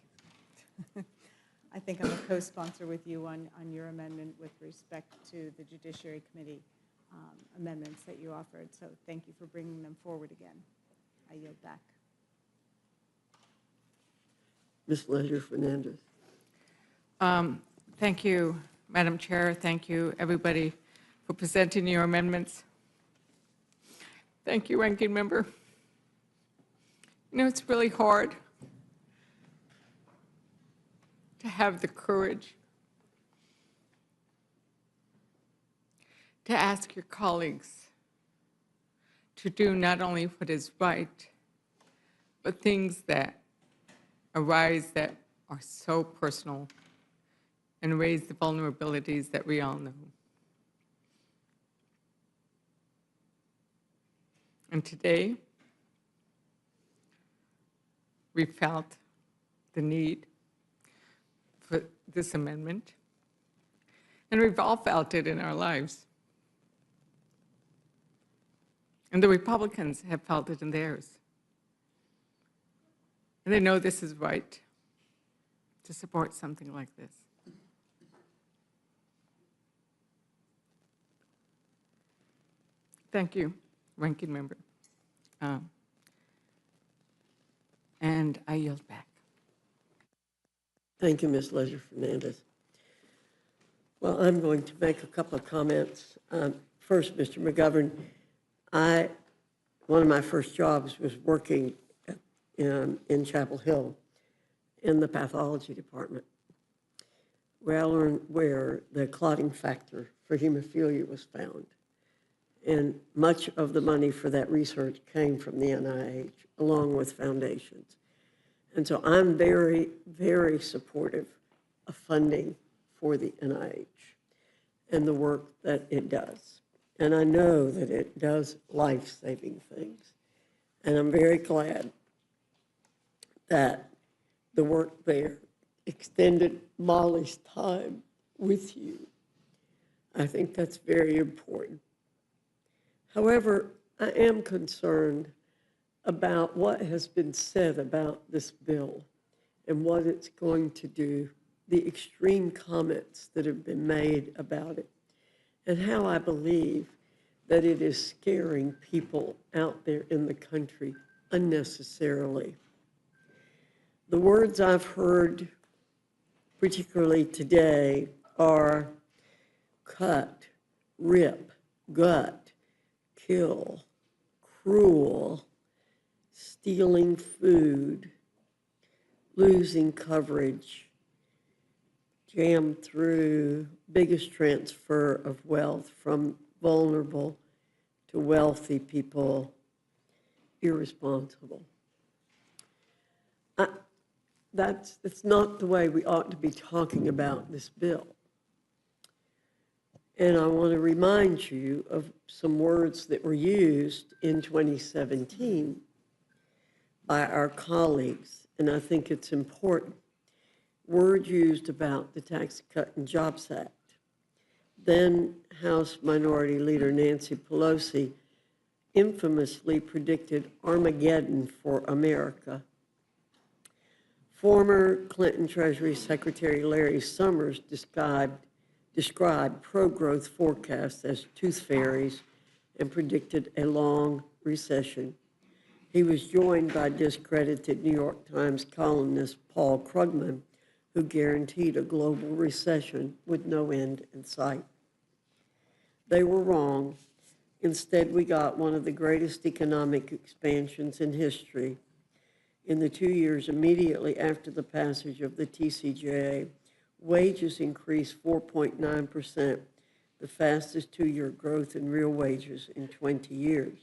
[SPEAKER 16] I think I'm a co-sponsor with you on your amendment with respect to the Judiciary Committee amendments that you offered. So thank you for bringing them forward again. I yield back.
[SPEAKER 9] Ms. Leisure-Fernandez.
[SPEAKER 1] Thank you, Madam Chair. Thank you, everybody, for presenting your amendments. Thank you, Ranking Member. You know, it's really hard to have the courage to ask your colleagues to do not only what is right, but things that arise that are so personal and raise the vulnerabilities that we all know. And today, we felt the need for this amendment, and we've all felt it in our lives. And the Republicans have felt it in theirs. And they know this is right to support something like this. Thank you, Ranking Member. And I yield back.
[SPEAKER 9] Thank you, Ms. Leisure-Fernandez. Well, I'm going to make a couple of comments. First, Mr. McGovern, one of my first jobs was working in Chapel Hill in the pathology department, where I learned where the clotting factor for hemophilia was found. And much of the money for that research came from the NIH, along with foundations. And so I'm very, very supportive of funding for the NIH and the work that it does. And I know that it does life-saving things. And I'm very glad that the work there extended Molly's time with you. I think that's very important. However, I am concerned about what has been said about this bill and what it's going to do, the extreme comments that have been made about it, and how I believe that it is scaring people out there in the country unnecessarily. The words I've heard, particularly today, are cut, rip, gut, kill, cruel, stealing food, losing coverage, jammed through, biggest transfer of wealth from vulnerable to wealthy people, irresponsible. That's not the way we ought to be talking about this bill. And I want to remind you of some words that were used in 2017 by our colleagues, and I think it's important. Words used about the Tax Cut and Jobs Act. Then House Minority Leader Nancy Pelosi infamously predicted Armageddon for America. Former Clinton Treasury Secretary Larry Summers described pro-growth forecasts as tooth fairies and predicted a long recession. He was joined by discredited New York Times columnist Paul Krugman, who guaranteed a global recession with no end in sight. They were wrong. Instead, we got one of the greatest economic expansions in history. In the 2 years immediately after the passage of the TCJA, wages increased 4.9%, the fastest 2-year growth in real wages in 20 years.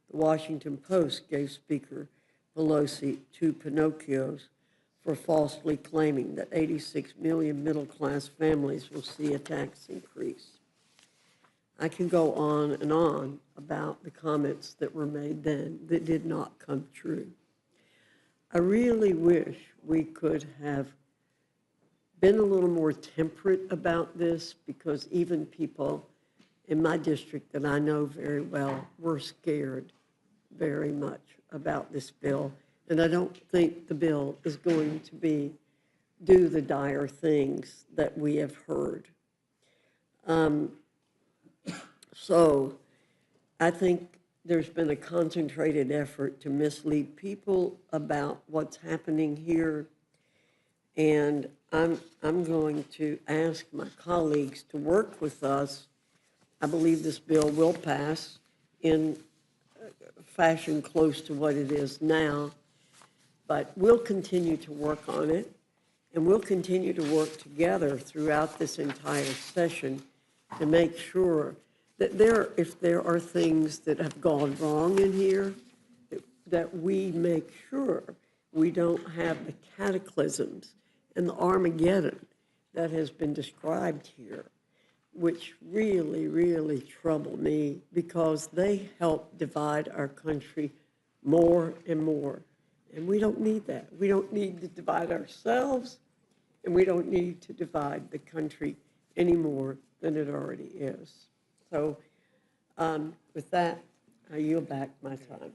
[SPEAKER 9] The Washington Post gave Speaker Pelosi 2 Pinocchios for falsely claiming that 86 million middle-class families will see a tax increase. I can go on and on about the comments that were made then that did not come true. I really wish we could have been a little more temperate about this, because even people in my district that I know very well were scared very much about this bill. And I don't think the bill is going to do the dire things that we have heard. So I think there's been a concentrated effort to mislead people about what's happening here. And I'm going to ask my colleagues to work with us. I believe this bill will pass in fashion close to what it is now, but we'll continue to work on it, and we'll continue to work together throughout this entire session to make sure that if there are things that have gone wrong in here, that we make sure we don't have the cataclysms and the Armageddon that has been described here, which really, really trouble me, because they help divide our country more and more. And we don't need that. We don't need to divide ourselves, and we don't need to divide the country any more than it already is. So with that, I yield back my time.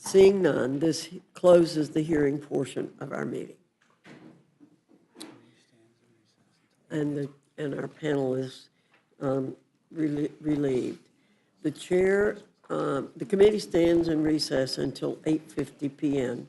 [SPEAKER 9] Seeing none, this closes the hearing portion of our meeting. And our panel is relieved. The chair, the committee stands in recess until 8:50 p.m.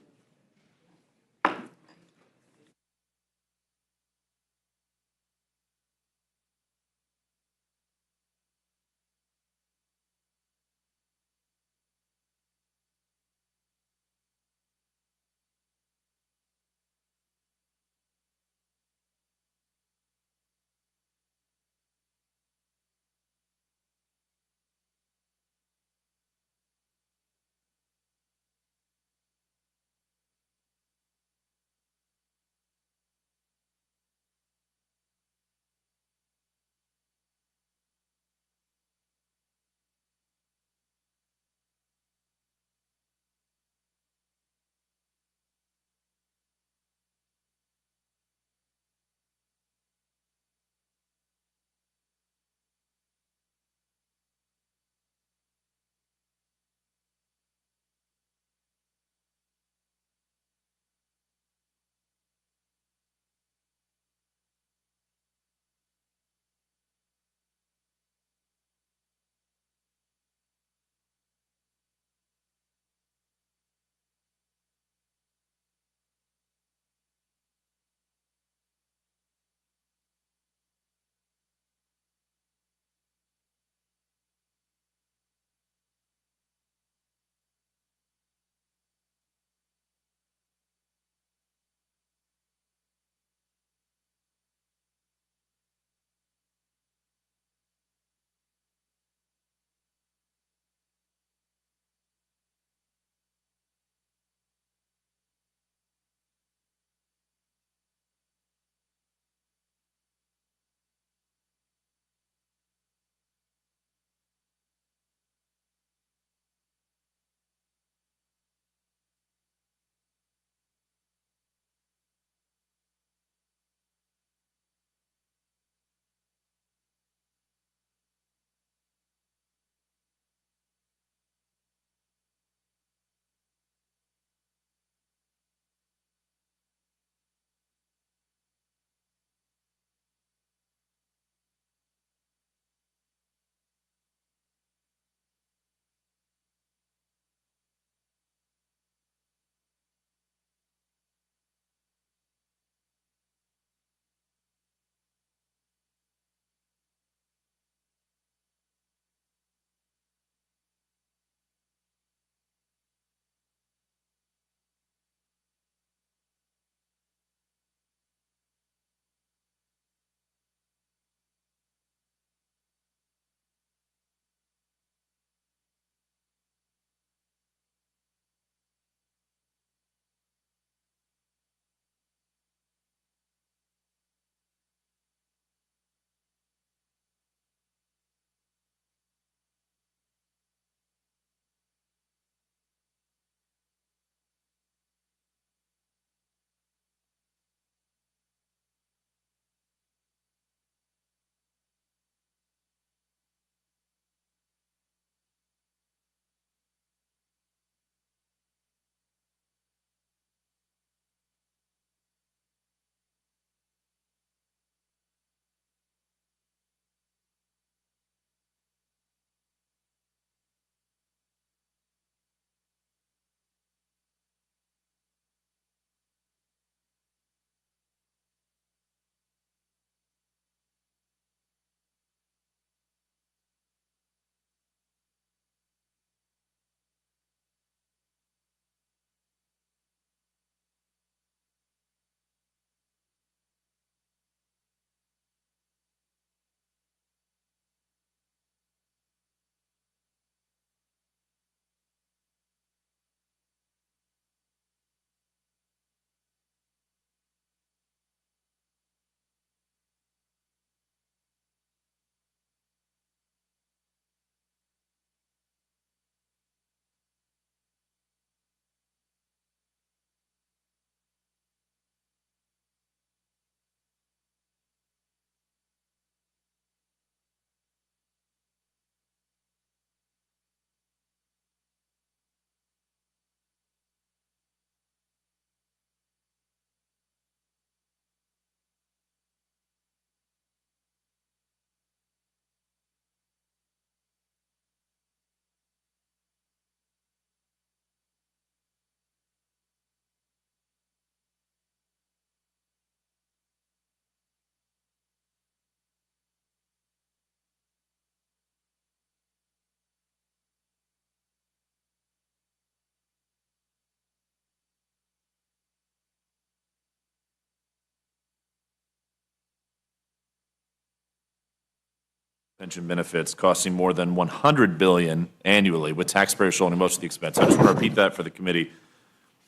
[SPEAKER 3] pension benefits costing more than $100 billion annually, with taxpayers shouldering most of the expense. I just want to repeat that for the committee.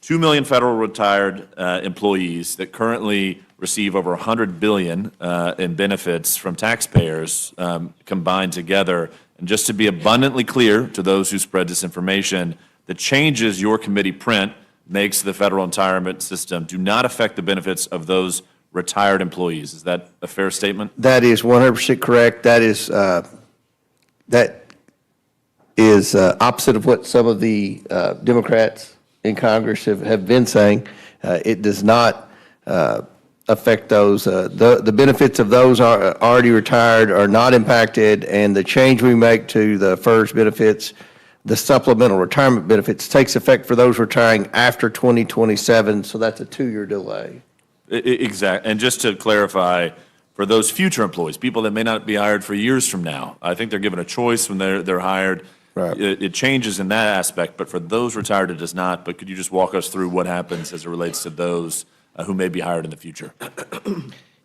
[SPEAKER 3] 2 million federal retired employees that currently receive over $100 billion in benefits from taxpayers combined together. And just to be abundantly clear to those who spread disinformation, the changes your committee print makes to the federal retirement system do not affect the benefits of those retired employees. Is that a fair statement?
[SPEAKER 7] That is 100% correct. That is opposite of what some of the Democrats in Congress have been saying. It does not affect those. The benefits of those are already retired are not impacted, and the change we make to the FERS benefits, the supplemental retirement benefits, takes effect for those retiring after 2027, so that's a 2-year delay.
[SPEAKER 3] Exactly. And just to clarify, for those future employees, people that may not be hired for years from now, I think they're given a choice when they're hired.
[SPEAKER 7] Right.
[SPEAKER 3] It changes in that aspect, but for those retired, it does not. But could you just walk us through what happens as it relates to those who may be hired in the future?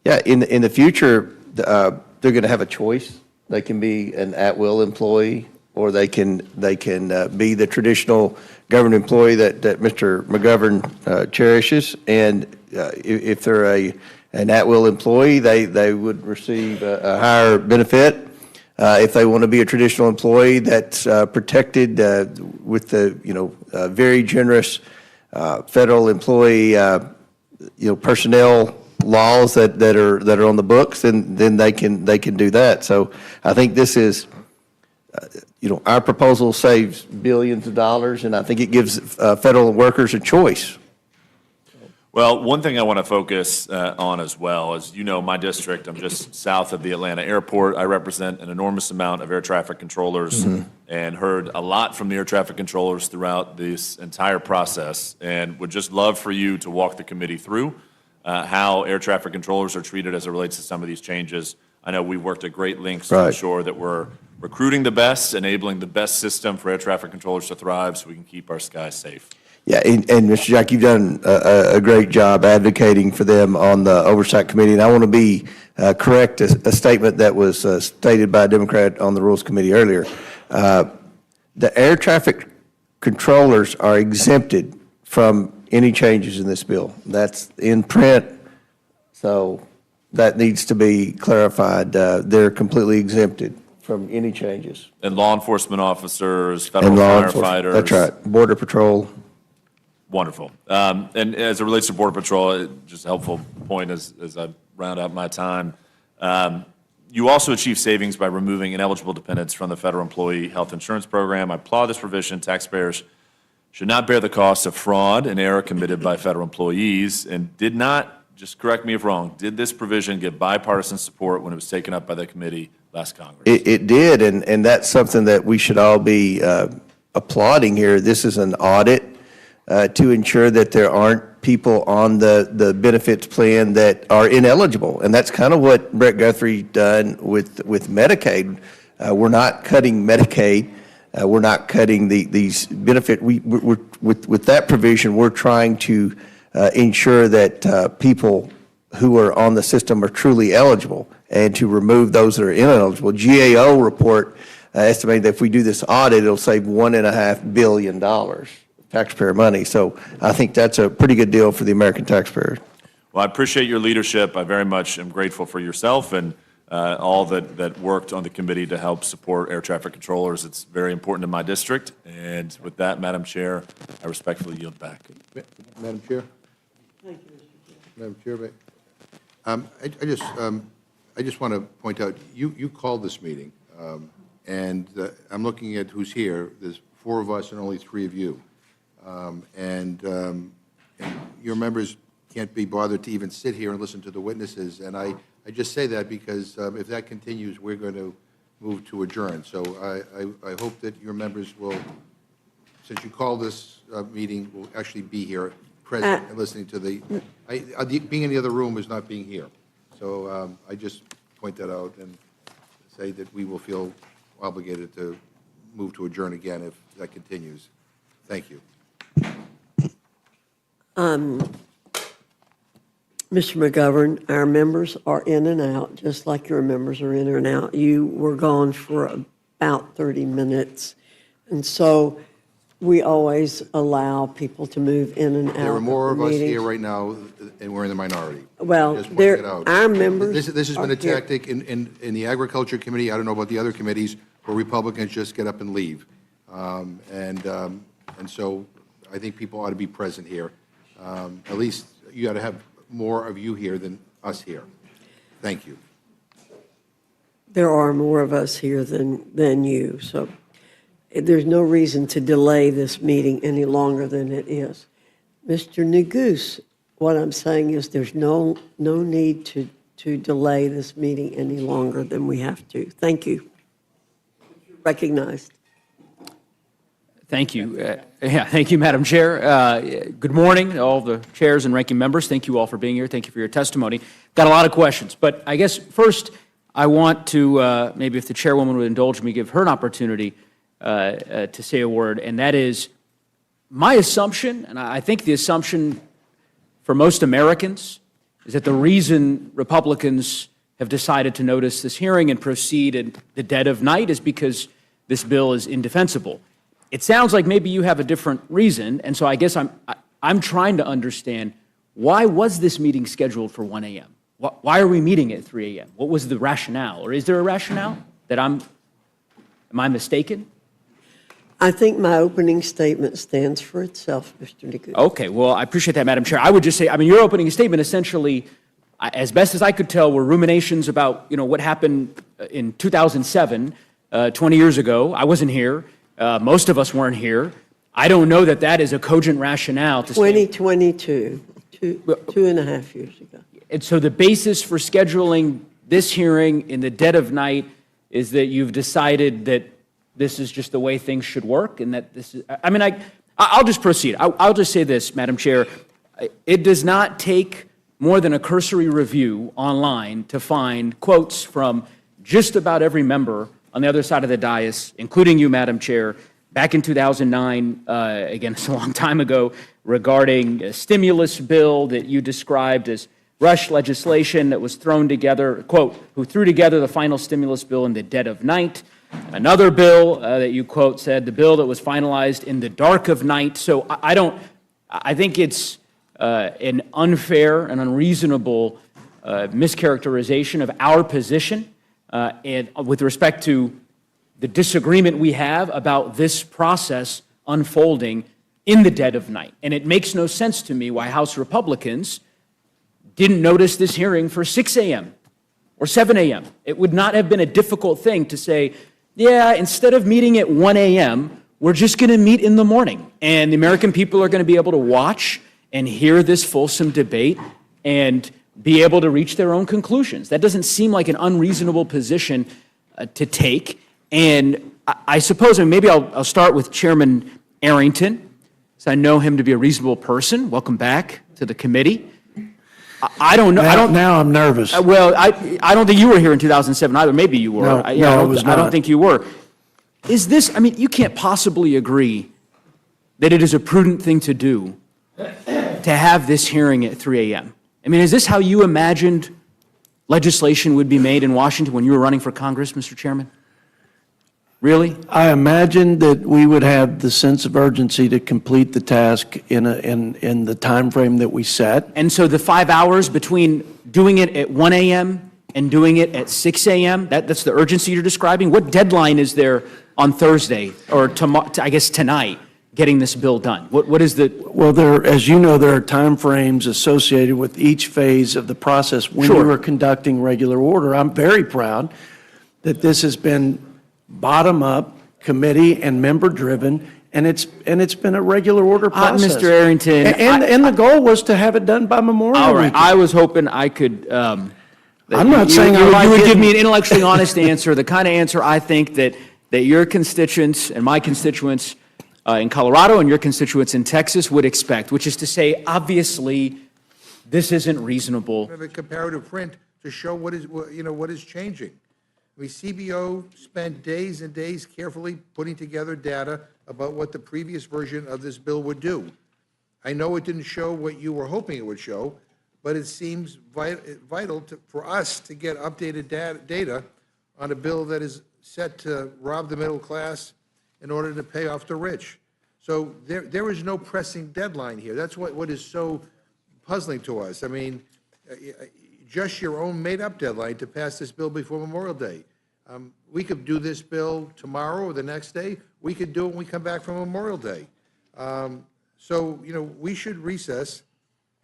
[SPEAKER 7] Yeah, in the future, they're going to have a choice. They can be an at-will employee, or they can be the traditional government employee that Mr. McGovern cherishes. And if they're an at-will employee, they would receive a higher benefit. If they want to be a traditional employee that's protected with the very generous federal employee personnel laws that are on the books, then they can do that. So I think this is our proposal saves billions of dollars, and I think it gives federal workers a choice.
[SPEAKER 3] Well, one thing I want to focus on as well is, my district, I'm just south of the Atlanta airport. I represent an enormous amount of air traffic controllers and heard a lot from the air traffic controllers throughout this entire process, and would just love for you to walk the committee through how air traffic controllers are treated as it relates to some of these changes. I know we've worked at great lengths to ensure that we're recruiting the best, enabling the best system for air traffic controllers to thrive so we can keep our skies safe.
[SPEAKER 7] Yeah, and Mr. Jack, you've done a great job advocating for them on the Oversight Committee, and I want to correct a statement that was stated by a Democrat on the Rules Committee earlier. The air traffic controllers are exempted from any changes in this bill. That's in print, so that needs to be clarified. They're completely exempted from any changes.
[SPEAKER 3] And law enforcement officers, federal firefighters.
[SPEAKER 7] That's right, Border Patrol.
[SPEAKER 3] Wonderful. And as it relates to Border Patrol, just a helpful point as I round out my time, you also achieve savings by removing ineligible dependents from the federal employee health insurance program. I applaud this provision. Taxpayers should not bear the cost of fraud and error committed by federal employees, and did not, just correct me if wrong, did this provision get bipartisan support when it was taken up by the committee last Congress? It
[SPEAKER 7] did, and that's something that we should all be applauding here. This is an audit to ensure that there aren't people on the benefits plan that are ineligible. And that's kind of what Brett Guthrie done with Medicaid. We're not cutting Medicaid. We're not cutting these benefits. With that provision, we're trying to ensure that people who are on the system are truly eligible, and to remove those that are ineligible. GAO report estimated that if we do this audit, it'll save $1.5 billion. Taxpayer money. So I think that's a pretty good deal for the American taxpayer.
[SPEAKER 3] Well, I appreciate your leadership. I very much am grateful for yourself and all that worked on the committee to help support air traffic controllers. It's very important to my district. And with that, Madam Chair, I respectfully yield back.
[SPEAKER 15] Madam Chair? Thank you, Mr. Chair. Madam Chair, I just want to point out, you called this meeting, and I'm looking at who's here. There's 4 of us and only 3 of you. And your members can't be bothered to even sit here and listen to the witnesses. And I just say that because if that continues, we're going to move to adjourn. So I hope that your members will, since you called this meeting, will actually be here present and listening to being in the other room is not being here. So I just point that out and say that we will feel obligated to move to adjourn again if that continues. Thank you.
[SPEAKER 9] Mr. McGovern, our members are in and out, just like your members are in and out. You were gone for about 30 minutes. And so we always allow people to move in and out.
[SPEAKER 15] There are more
[SPEAKER 9] of
[SPEAKER 15] of us
[SPEAKER 9] meetings.
[SPEAKER 15] here right now, and we're in the minority.
[SPEAKER 9] Well,
[SPEAKER 15] Just pointing it
[SPEAKER 9] there,
[SPEAKER 15] out.
[SPEAKER 9] our members.
[SPEAKER 15] This has been
[SPEAKER 9] are
[SPEAKER 15] a
[SPEAKER 9] here.
[SPEAKER 15] tactic in the Agriculture Committee, I don't know about the other committees, where Republicans just get up and leave. And so I think people ought to be present here. At least you ought to have more of you here than us here. Thank you.
[SPEAKER 9] There are more of us here than you, so there's no reason to delay this meeting any longer than it is. Mr. Neguse, what I'm saying is there's no need to delay this meeting any longer than we have to. Thank you. Recognized.
[SPEAKER 17] Thank you. Thank you, Madam Chair. Good morning, all the chairs and ranking members. Thank you all for being here. Thank you for your testimony. Got a lot of questions, but I guess first I want to, maybe if the chairwoman would indulge me, give her an opportunity to say a word, and that is my assumption, and I think the assumption for most Americans, is that the reason Republicans have decided to notice this hearing and proceed in the dead of night is because this bill is indefensible. It sounds like maybe you have a different reason, and so I guess I'm trying to understand, why was this meeting scheduled for 1 a.m.? Why are we meeting at 3 a.m.? What was the rationale? Or is there a rationale that am I mistaken?
[SPEAKER 9] I think my opening statement stands for itself, Mr. Neguse.
[SPEAKER 17] Okay, well, I appreciate that, Madam Chair. I would just say, I mean, your opening statement essentially, as best as I could tell, were ruminations about, what happened in 2007, 20 years ago. I wasn't here. Most of us weren't here. I don't know that that is a cogent rationale to
[SPEAKER 9] 2022, two and a half years ago.
[SPEAKER 17] And so the basis for scheduling this hearing in the dead of night is that you've decided that this is just the way things should work, and that this is, I'll just proceed. I'll just say this, Madam Chair. It does not take more than a cursory review online to find quotes from just about every member on the other side of the dais, including you, Madam Chair, back in 2009, again, it's a long time ago, regarding a stimulus bill that you described as rush legislation that was thrown together, quote, who threw together the final stimulus bill in the dead of night. Another bill that you, quote, said, the bill that was finalized in the dark of night. So I think it's an unfair and unreasonable mischaracterization of our position and with respect to the disagreement we have about this process unfolding in the dead of night. And it makes no sense to me why House Republicans didn't notice this hearing for 6 a.m. or 7 a.m. It would not have been a difficult thing to say, yeah, instead of meeting at 1 a.m., we're just going to meet in the morning. And the American people are going to be able to watch and hear this fulsome debate and be able to reach their own conclusions. That doesn't seem like an unreasonable position to take. And I suppose, and maybe I'll start with Chairman Arrington, so I know him to be a reasonable person. Welcome back to the committee. I don't know.
[SPEAKER 5] Now I'm nervous.
[SPEAKER 17] Well, I don't think you were here in 2007 either. Maybe you were.
[SPEAKER 5] No, I was not.
[SPEAKER 17] I don't think you were. Is this, you can't possibly agree that it is a prudent thing to do to have this hearing at 3 a.m.? Is this how you imagined legislation would be made in Washington when you were running for Congress, Mr. Chairman? Really?
[SPEAKER 5] I imagined that we would have the sense of urgency to complete the task in the time frame that we set.
[SPEAKER 17] And so the 5 hours between doing it at 1 a.m. and doing it at 6 a.m., that's the urgency you're describing? What deadline is there on Thursday, or tomorrow, I guess tonight, getting this bill done? What is the...
[SPEAKER 5] Well, as you know, there are time frames associated with each phase of the process when
[SPEAKER 17] Sure.
[SPEAKER 5] you are conducting regular order. I'm very proud that this has been bottom-up, committee and member-driven, and it's been a regular order process.
[SPEAKER 17] Mr. Arrington...
[SPEAKER 5] And the goal was to have it done by Memorial
[SPEAKER 17] All right,
[SPEAKER 5] Weekend.
[SPEAKER 17] I was hoping I could...
[SPEAKER 5] I'm not saying I like
[SPEAKER 17] you would give
[SPEAKER 5] getting-
[SPEAKER 17] me an intellectually honest answer, the kind of answer I think that your constituents and my constituents in Colorado and your constituents in Texas would expect, which is to say, obviously, this isn't reasonable.
[SPEAKER 15] We have a comparative print to show what is changing. CBO spent days and days carefully putting together data about what the previous version of this bill would do. I know it didn't show what you were hoping it would show, but it seems vital for us to get updated data on a bill that is set to rob the middle class in order to pay off the rich. So there is no pressing deadline here. That's what is so puzzling to us. I mean, just your own made-up deadline to pass this bill before Memorial Day. We could do this bill tomorrow or the next day. We could do it when we come back from Memorial Day. So, you know, we should recess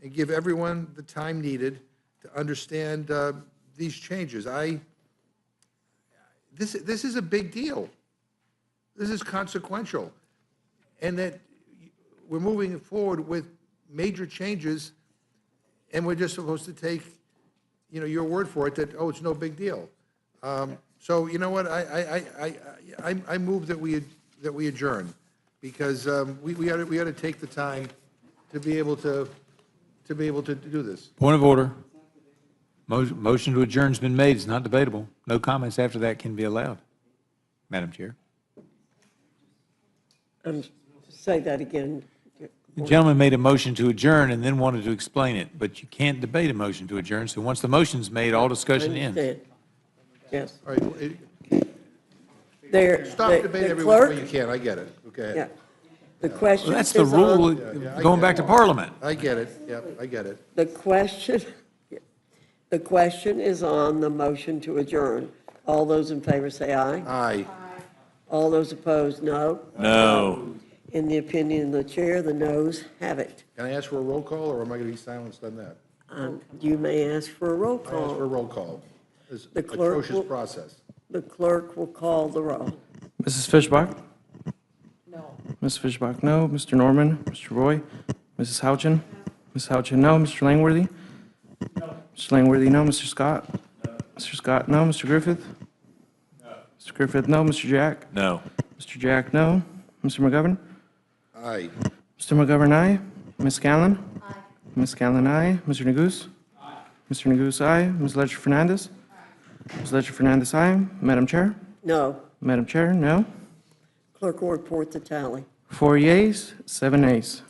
[SPEAKER 15] and give everyone the time needed to understand these changes. This is a big deal. This is consequential. And that we're moving forward with major changes, and we're just supposed to take, you know, your word for it that, oh, it's no big deal. So, you know what, I move that we adjourn, because we ought to take the time to be able to do this.
[SPEAKER 10] Point of order. Motion to adjourn has been made. It's not debatable. No comments after that can be allowed. Madam Chair.
[SPEAKER 9] Say that again.
[SPEAKER 10] The gentleman made a motion to adjourn and then wanted to explain it, but you can't debate a motion to adjourn. So once the motion's made, all discussion ends.
[SPEAKER 9] Yes.
[SPEAKER 15] All right.
[SPEAKER 9] There,
[SPEAKER 15] Stop
[SPEAKER 9] the
[SPEAKER 15] debate every
[SPEAKER 9] clerk-
[SPEAKER 15] way you can. I get it. Okay.
[SPEAKER 9] Yeah. The question
[SPEAKER 10] Well,
[SPEAKER 9] is
[SPEAKER 10] that's the rule,
[SPEAKER 15] I
[SPEAKER 10] going
[SPEAKER 15] get
[SPEAKER 10] back
[SPEAKER 15] it.
[SPEAKER 10] to Parliament.
[SPEAKER 15] I get it. Yep, I get it.
[SPEAKER 9] The question is on the motion to adjourn. All those in favor say aye.
[SPEAKER 15] Aye.
[SPEAKER 9] All those opposed, no.
[SPEAKER 3] No.
[SPEAKER 9] In the opinion of the chair, the noes have it.
[SPEAKER 15] Can I ask for a roll call, or am I going to be silenced on that?
[SPEAKER 9] You may ask for a roll
[SPEAKER 15] I ask for a
[SPEAKER 9] call.
[SPEAKER 15] roll call. This
[SPEAKER 9] The clerk
[SPEAKER 15] atrocious
[SPEAKER 9] will-
[SPEAKER 15] process.
[SPEAKER 9] The clerk will call the roll.
[SPEAKER 5] Mrs. Fishbach? No. Mrs. Fishbach, no. Mr. Norman? Mr. Roy? Mrs. Houchin? Mrs. Houchin, no. Mr. Langworthy? No. Mr. Langworthy, no. Mr. Scott? No. Mr. Scott, no. Mr. Griffith? No. Mr. Griffith, no. Mr. Jack?
[SPEAKER 3] No.
[SPEAKER 5] Mr. Jack, no. Mr. McGovern?
[SPEAKER 15] Aye.
[SPEAKER 5] Mr. McGovern, aye. Ms. Scanlon? Aye. Ms. Scanlon, aye. Mr. Neguse? Aye. Mr. Neguse, aye. Ms. Ledger Fernandez? Ms. Ledger Fernandez, aye. Madam Chair?
[SPEAKER 9] No.
[SPEAKER 5] Madam Chair, no.
[SPEAKER 9] Clerk will report the tally.
[SPEAKER 5] 4 yeas, 7 nays.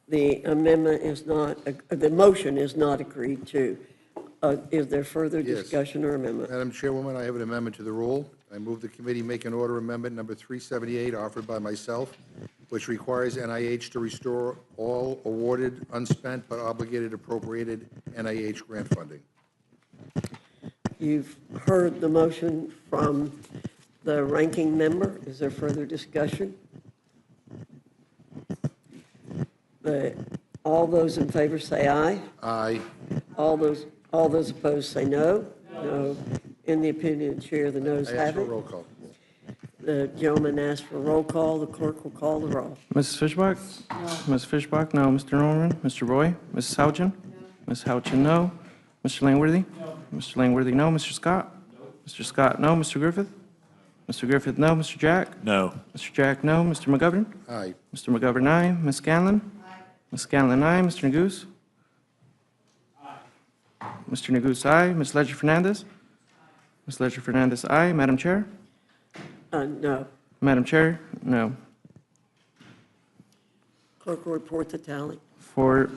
[SPEAKER 9] The amendment is not, the motion is not agreed to. Is there further
[SPEAKER 15] Yes.
[SPEAKER 9] discussion or amendment?
[SPEAKER 15] Madam Chairwoman, I have an amendment to the rule. I move the committee make an order amendment number 378 offered by myself, which requires NIH to restore all awarded, unspent, but obligated appropriated NIH grant funding.
[SPEAKER 9] You've heard the motion from the ranking member. Is there further discussion? All those in favor say aye.
[SPEAKER 15] Aye.
[SPEAKER 9] All those opposed say no. No. In the opinion of the chair, the noes
[SPEAKER 15] I ask
[SPEAKER 9] have
[SPEAKER 15] for a
[SPEAKER 9] it.
[SPEAKER 15] roll call.
[SPEAKER 9] The gentleman asked for roll call. The clerk will call the roll.
[SPEAKER 5] Mrs. Fishbach? No. Ms. Fishbach, no. Mr. Norman? Mr. Roy? Mrs. Houchin? No. Ms. Houchin, no. Mr. Langworthy? No. Mr. Langworthy, no. Mr. Scott? No. Mr. Scott, no. Mr. Griffith? Mr. Griffith, no. Mr. Jack?
[SPEAKER 3] No.
[SPEAKER 5] Mr. Jack, no. Mr. McGovern?
[SPEAKER 15] Aye.
[SPEAKER 5] Mr. McGovern, aye. Ms. Scanlon? Aye. Ms. Scanlon, aye. Mr. Neguse? Aye. Mr. Neguse, aye. Ms. Ledger Fernandez? Ms. Ledger Fernandez, aye. Madam Chair?
[SPEAKER 9] No.
[SPEAKER 5] Madam Chair, no.
[SPEAKER 9] Clerk will report the tally.
[SPEAKER 5] 4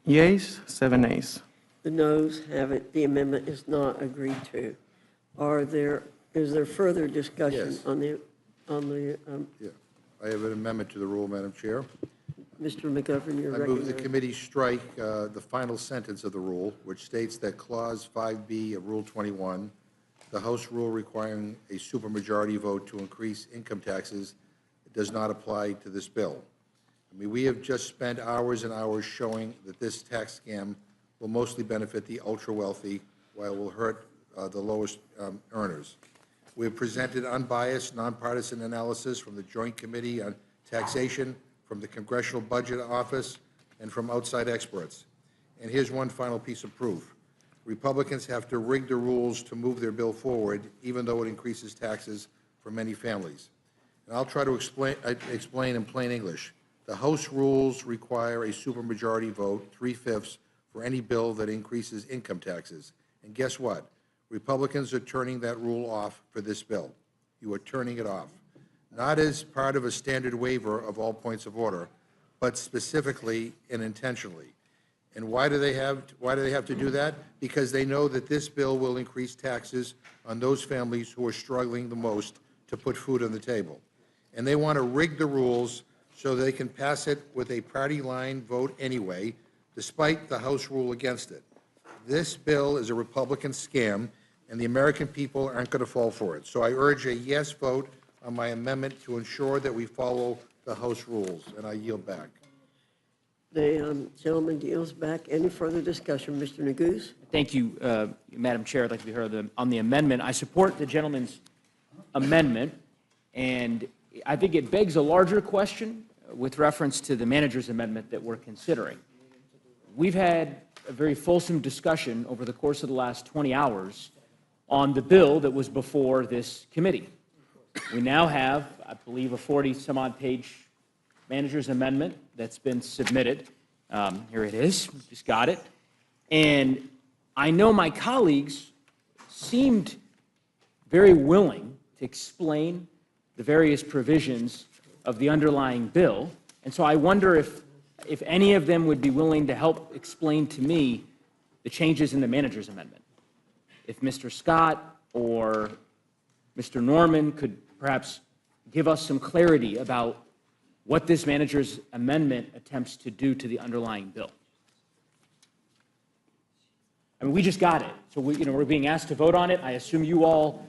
[SPEAKER 5] yeas, 7 nays.
[SPEAKER 9] The noes have it. The amendment is not agreed to. Is there further discussion
[SPEAKER 15] Yes.
[SPEAKER 9] on the,
[SPEAKER 15] Yeah. I have an amendment to the rule, Madam Chair.
[SPEAKER 9] Mr. McGovern, you're
[SPEAKER 15] I move the
[SPEAKER 9] recognized.
[SPEAKER 15] committee strike the final sentence of the rule, which states that Clause 5B of Rule 21, the House rule requiring a supermajority vote to increase income taxes, does not apply to this bill. I mean, we have just spent hours and hours showing that this tax scam will mostly benefit the ultra-wealthy, while it will hurt the lowest earners. We have presented unbiased, nonpartisan analysis from the Joint Committee on Taxation, from the Congressional Budget Office, and from outside experts. And here's one final piece of proof. Republicans have to rig the rules to move their bill forward, even though it increases taxes for many families. And I'll try to explain in plain English. The House rules require a supermajority vote, 3/5, for any bill that increases income taxes. And guess what? Republicans are turning that rule off for this bill. You are turning it off. Not as part of a standard waiver of all points of order, but specifically and intentionally. And why do they have to do that? Because they know that this bill will increase taxes on those families who are struggling the most to put food on the table. And they want to rig the rules so they can pass it with a party line vote anyway, despite the House rule against it. This bill is a Republican scam, and the American people aren't going to fall for it. So I urge a yes vote on my amendment to ensure that we follow the House rules, and I yield back.
[SPEAKER 9] The gentleman yields back. Any further discussion? Mr. Neguse?
[SPEAKER 17] Thank you, Madam Chair. I'd like to be heard on the amendment. I support the gentleman's amendment, and I think it begs a larger question with reference to the manager's amendment that we're considering. We've had a very fulsome discussion over the course of the last 20 hours on the bill that was before this committee. We now have, I believe, a 40-some-odd page manager's amendment that's been submitted. Here it is, just got it. And I know my colleagues seemed very willing to explain the various provisions of the underlying bill. And so I wonder if any of them would be willing to help explain to me the changes in the manager's amendment. If Mr. Scott or Mr. Norman could perhaps give us some clarity about what this manager's amendment attempts to do to the underlying bill. I mean, we just got it. So we're being asked to vote on it. I assume you all